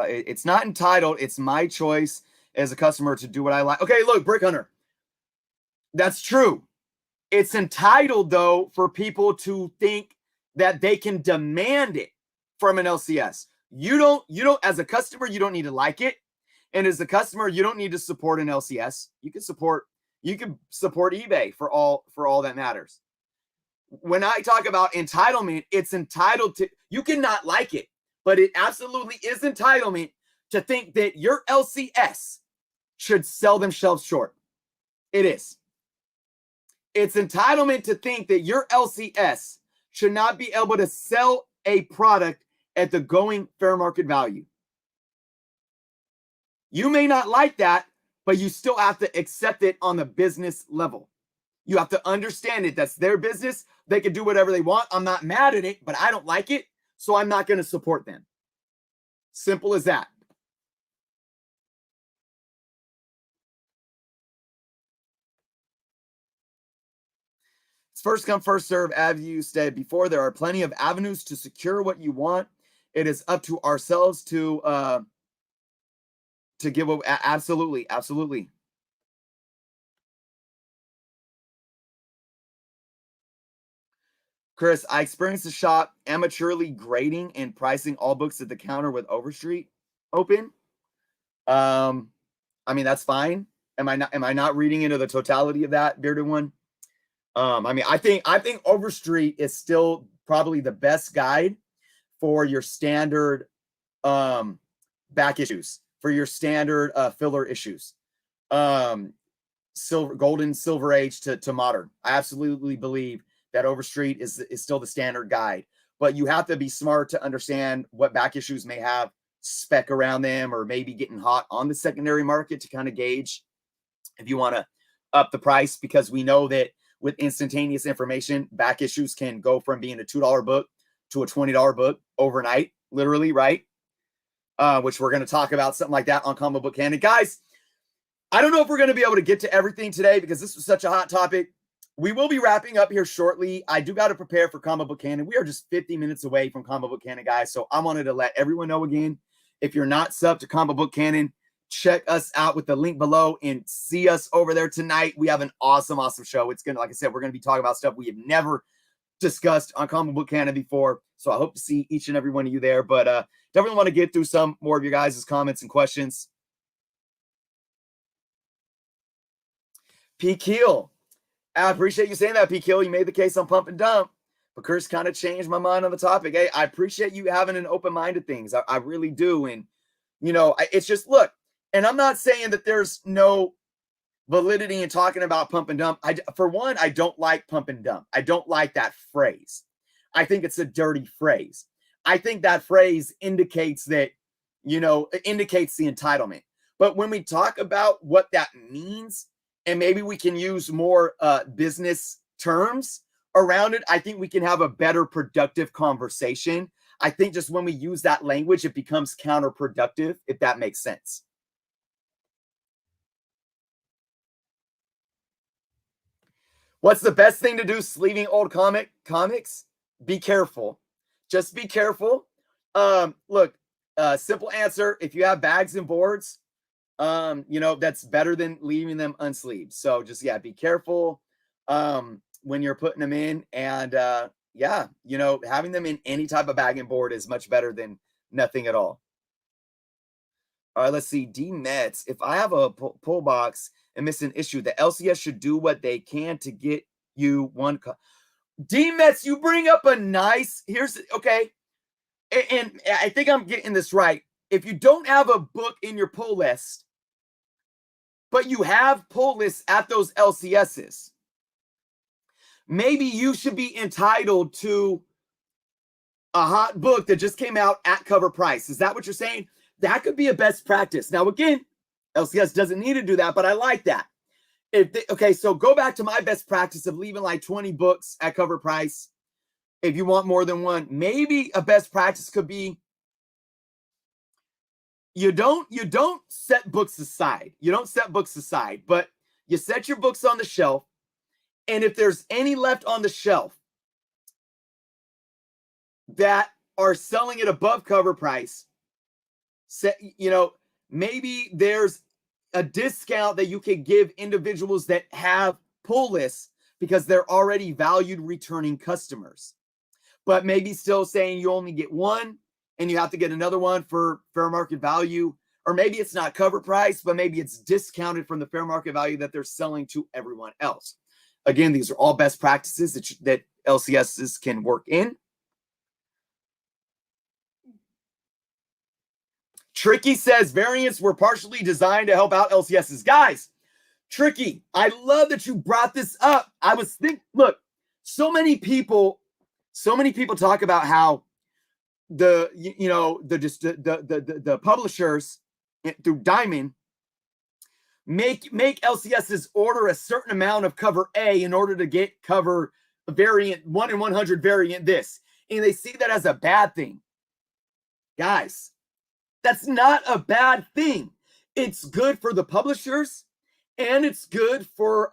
It's not entitled. It's my choice as a customer to do what I like. Okay, look, Brick Hunter. That's true. It's entitled, though, for people to think that they can demand it from an LCS. You don't, as a customer, you don't need to like it. And as a customer, you don't need to support an LCS. You can support eBay for all that matters. When I talk about entitlement, it's entitled to, you cannot like it, but it absolutely is entitlement to think that your LCS should sell themselves short. It is. It's entitlement to think that your LCS should not be able to sell a product at the going fair market value. You may not like that, but you still have to accept it on the business level. You have to understand it. That's their business. They can do whatever they want. I'm not mad at it, but I don't like it, so I'm not going to support them. Simple as that. It's first come, first serve, as you said before. There are plenty of avenues to secure what you want. It is up to ourselves to give away. Absolutely. Chris, I experienced the shop amateurly grading and pricing all books at the counter with Overstreet open. I mean, that's fine. Am I not reading into the totality of that, Bearded One? I mean, I think Overstreet is still probably the best guide for your standard back issues, for your standard filler issues. Golden, Silver Age to modern. I absolutely believe that Overstreet is still the standard guide, but you have to be smart to understand what back issues may have spec around them or maybe getting hot on the secondary market to kind of gauge if you want to up the price, because we know that with instantaneous information, back issues can go from being a $2 book to a $20 book overnight, literally, right? Which we're going to talk about something like that on Comic Book Canon. Guys, I don't know if we're going to be able to get to everything today because this was such a hot topic. We will be wrapping up here shortly. I do got to prepare for Comic Book Canon. We are just 50 minutes away from Comic Book Canon, guys. So I wanted to let everyone know again, if you're not subbed to Comic Book Canon, check us out with the link below and see us over there tonight. We have an awesome show. It's going to, like I said, we're going to be talking about stuff we have never discussed on Comic Book Canon before. So I hope to see each and every one of you there. But definitely want to get through some more of your guys' comments and questions. P. Keel. I appreciate you saying that, P. Keel. You made the case on Pump and Dump. But Chris kind of changed my mind on the topic. Hey, I appreciate you having an open mind to things. I really do. And, you know, it's just, look, and I'm not saying that there's no validity in talking about pump and dump. For one, I don't like pump and dump. I don't like that phrase. I think it's a dirty phrase. I think that phrase indicates that, you know, it indicates the entitlement. But when we talk about what that means, and maybe we can use more business terms around it, I think we can have a better productive conversation. I think just when we use that language, it becomes counterproductive, if that makes sense. What's the best thing to do sleeving old comics? Be careful. Just be careful. Look, simple answer. If you have bags and boards, you know, that's better than leaving them unsleeved. So just, yeah, be careful when you're putting them in. And yeah, you know, having them in any type of bag and board is much better than nothing at all. All right, let's see. D Mets. If I have a pull box and miss an issue, the LCS should do what they can to get you one. D Mets, you bring up a nice. Here's okay, and I think I'm getting this right. If you don't have a book in your pull list, but you have pull lists at those LCSs, maybe you should be entitled to a hot book that just came out at cover price. Is that what you're saying? That could be a best practice. Now, again, LCS doesn't need to do that, but I like that. Okay, so go back to my best practice of leaving like 20 books at cover price. If you want more than one, maybe a best practice could be you don't set books aside. You don't set books aside, but you set your books on the shelf. And if there's any left on the shelf that are selling it above cover price, you know, maybe there's a discount that you can give individuals that have pull lists because they're already valued returning customers. But maybe still saying you only get one and you have to get another one for fair market value. Or maybe it's not cover price, but maybe it's discounted from the fair market value that they're selling to everyone else. Again, these are all best practices that LCSs can work in. Tricky says variants were partially designed to help out LCSs. Guys, Tricky, I love that you brought this up. I was thinking, look, so many people talk about how the publishers through Diamond make LCSs order a certain amount of cover A in order to get cover variant 1 in 100 variant this, and they see that as a bad thing. Guys, that's not a bad thing. It's good for the publishers, and it's good for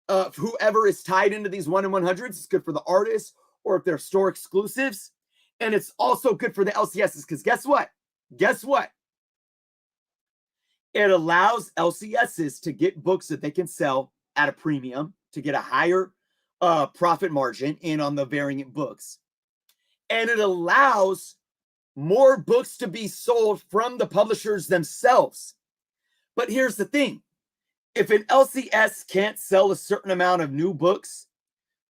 whoever is tied into these 1 in 100s. It's good for the artists, or if they're store exclusives, and it's also good for the LCSs because guess what? It allows LCSs to get books that they can sell at a premium to get a higher profit margin in on the variant books, and it allows more books to be sold from the publishers themselves. But here's the thing. If an LCS can't sell a certain amount of new books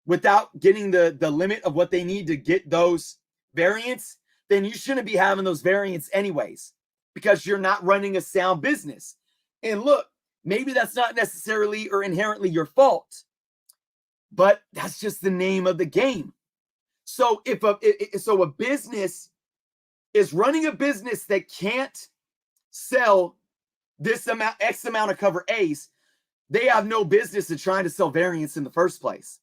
without getting the limit of what they need to get those variants, then you shouldn't be having those variants anyways, because you're not running a sound business. And look, maybe that's not necessarily or inherently your fault, but that's just the name of the game. So if a business is running a business that can't sell this amount, X amount of cover A's, they have no business in trying to sell variants in the first place.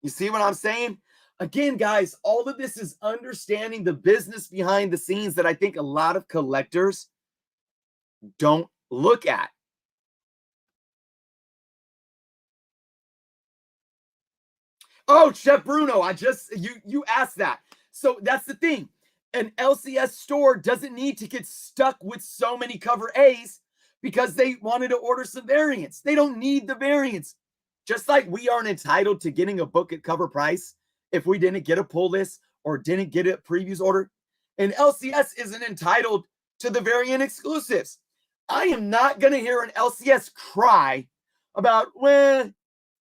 You see what I'm saying? Again, guys, all of this is understanding the business behind the scenes that I think a lot of collectors don't look at. Oh, Chef Bruno, you asked that. So that's the thing. An LCS store doesn't need to get stuck with so many cover A's because they wanted to order some variants. They don't need the variants. Just like we aren't entitled to getting a book at cover price if we didn't get a pull list or didn't get a previews order. And LCS isn't entitled to the variant exclusives. I am not going to hear an LCS cry about, well,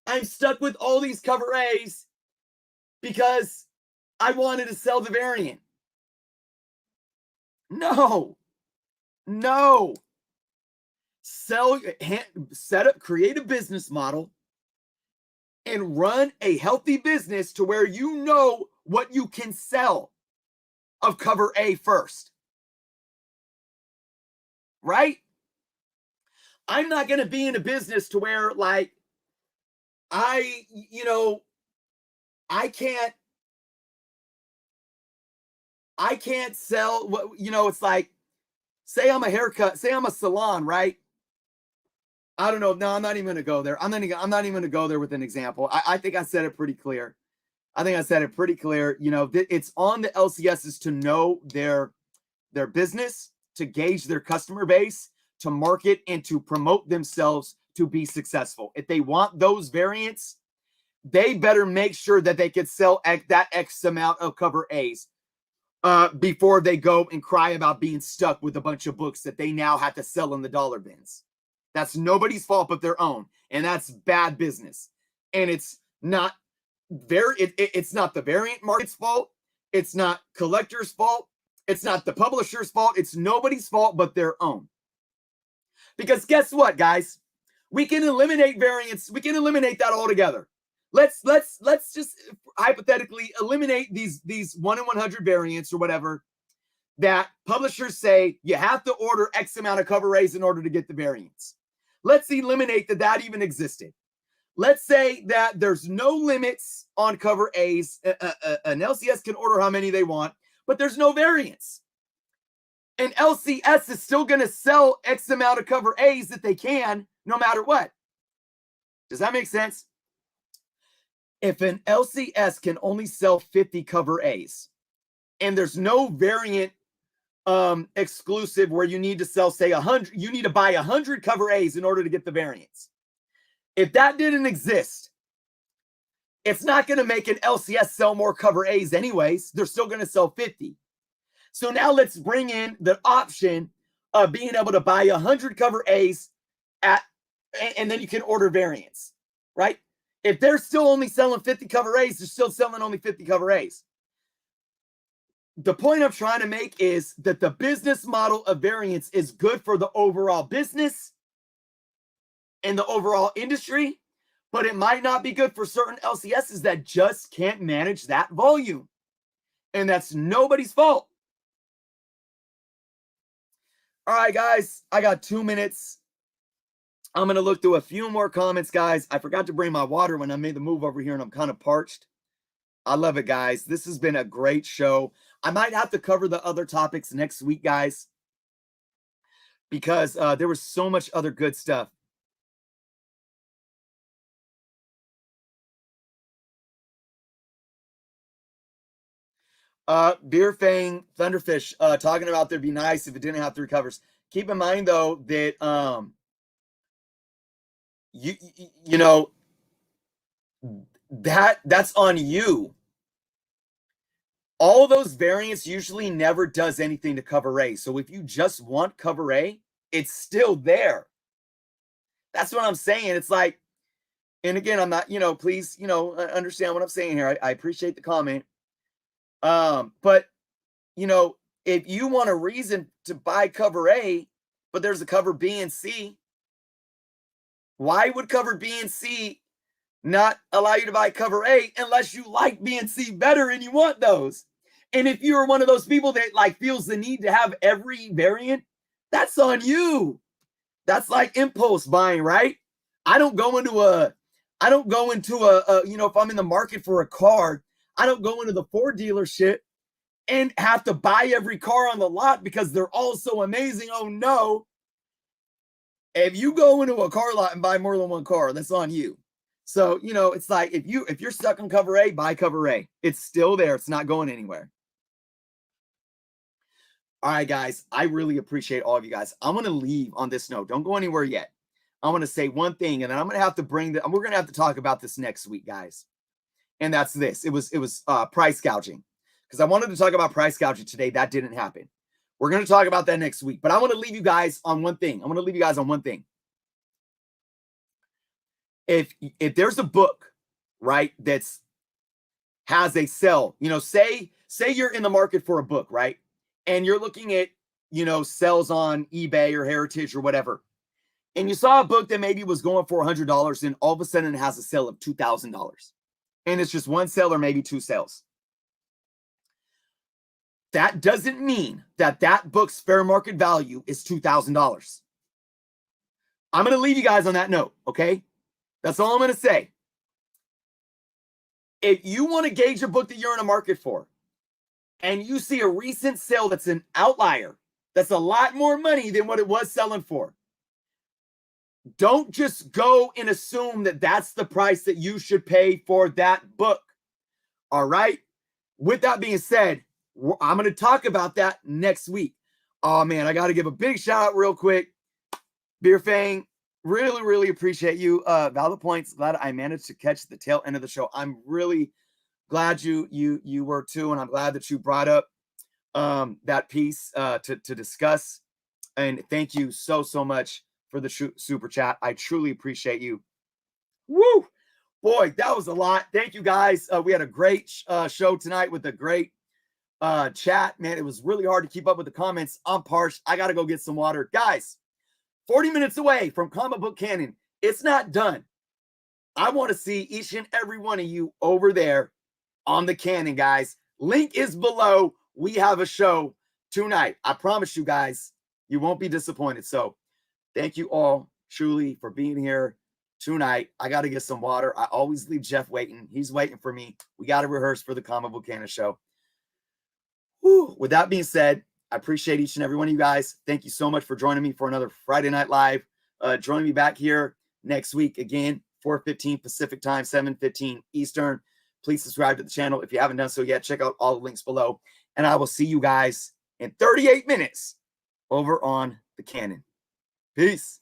I'm stuck with all these cover A's because I wanted to sell the variant. No. Set up, create a business model and run a healthy business to where you know what you can sell of cover A first. Right? I'm not going to be in a business to where like I can't sell what, it's like, say I'm a salon, right? I don't know. No, I'm not even going to go there. I'm not even going to go there with an example. I think I said it pretty clear. It's on the LCSs to know their business, to gauge their customer base, to market and to promote themselves to be successful. If they want those variants, they better make sure that they can sell that X amount of cover A's before they go and cry about being stuck with a bunch of books that they now have to sell in the dollar bins. That's nobody's fault but their own, and that's bad business. And it's not it's not the variant market's fault. It's not collectors' fault. It's not the publisher's fault. It's nobody's fault but their own. Because guess what, guys? We can eliminate variants. We can eliminate that altogether. Let's just hypothetically eliminate these 1 in 100 variants or whatever that publishers say you have to order X amount of cover A's in order to get the variants. Let's eliminate that even existed. Let's say that there's no limits on cover A's. An LCS can order how many they want, but there's no variants. An LCS is still going to sell X amount of cover A's that they can, no matter what. Does that make sense? If an LCS can only sell 50 cover A's and there's no variant exclusive where you need to sell, say, 100, you need to buy 100 cover A's in order to get the variants. If that didn't exist, it's not going to make an LCS sell more cover A's anyways. They're still going to sell 50. So now let's bring in the option of being able to buy 100 cover A's and then you can order variants, right? If they're still only selling 50 cover A's, they're still selling only 50 cover A's. The point I'm trying to make is that the business model of variants is good for the overall business and the overall industry, but it might not be good for certain LCSs that just can't manage that volume. And that's nobody's fault. All right, guys, I got 2 minutes. I'm going to look through a few more comments, guys. I forgot to bring my water when I made the move over here, and I'm kind of parched. I love it, guys. This has been a great show. I might have to cover the other topics next week, guys, because there was so much other good stuff. Beer Fang Thunderfish talking about there'd be nice if it didn't have 3 covers. Keep in mind though that you know that's on you. All those variants usually never does anything to cover A. So if you just want cover A, it's still there. That's what I'm saying. It's like, and again, I'm not, please, understand what I'm saying here. I appreciate the comment. But if you want a reason to buy cover A, but there's a cover B and C, why would cover B and C not allow you to buy cover A unless you like B and C better and you want those? And if you're one of those people that feels the need to have every variant, that's on you. That's like impulse buying, right? I don't go into a if I'm in the market for a car, I don't go into the Ford dealership and have to buy every car on the lot because they're all so amazing. Oh no. If you go into a car lot and buy more than one car, that's on you. So, it's like if you're stuck on cover A, buy cover A. It's still there. It's not going anywhere. All right, guys, I really appreciate all of you guys. I'm going to leave on this note. Don't go anywhere yet. I want to say one thing, and then I'm going to have to we're going to have to talk about this next week, guys. and that's this. It was price gouging, because I wanted to talk about price gouging today. That didn't happen. We're going to talk about that next week, but I want to leave you guys on one thing. If there's a book, right, that's has a sell, say you're in the market for a book, right, and you're looking at, sales on eBay or Heritage or whatever, and you saw a book that maybe was going for $100, and all of a sudden it has a sale of $2,000, and it's just one sale or maybe two sales. That doesn't mean that book's fair market value is $2,000. I'm going to leave you guys on that note, okay? That's all I'm going to say. If you want to gauge a book that you're in a market for, and you see a recent sale that's an outlier, that's a lot more money than what it was selling for, don't just go and assume that that's the price that you should pay for that book. All right? With that being said, I'm going to talk about that next week. Oh, man, I got to give a big shout out real quick. Beer Fang, really, really appreciate you. Valid points. Glad I managed to catch the tail end of the show. I'm really glad you were too, and I'm glad that you brought up that piece to discuss. And thank you so much for the super chat. I truly appreciate you. Woo! Boy, that was a lot. Thank you, guys. We had a great show tonight with a great chat. Man, it was really hard to keep up with the comments. I'm parched. I got to go get some water. Guys, 40 minutes away from Comic Book Canon. It's not done. I want to see each and every one of you over there on the Canon, guys. Link is below. We have a show tonight. I promise you guys, you won't be disappointed. So thank you all truly for being here tonight. I got to get some water. I always leave Jeff waiting. He's waiting for me. We got to rehearse for the Comic Book Canon show. Whew. With that being said, I appreciate each and every one of you guys. Thank you so much for joining me for another Friday Night Live. Join me back here next week again, 4:15 Pacific time, 7:15 Eastern. Please subscribe to the channel if you haven't done so yet. Check out all the links below. And I will see you guys in 38 minutes over on the Canon. Peace.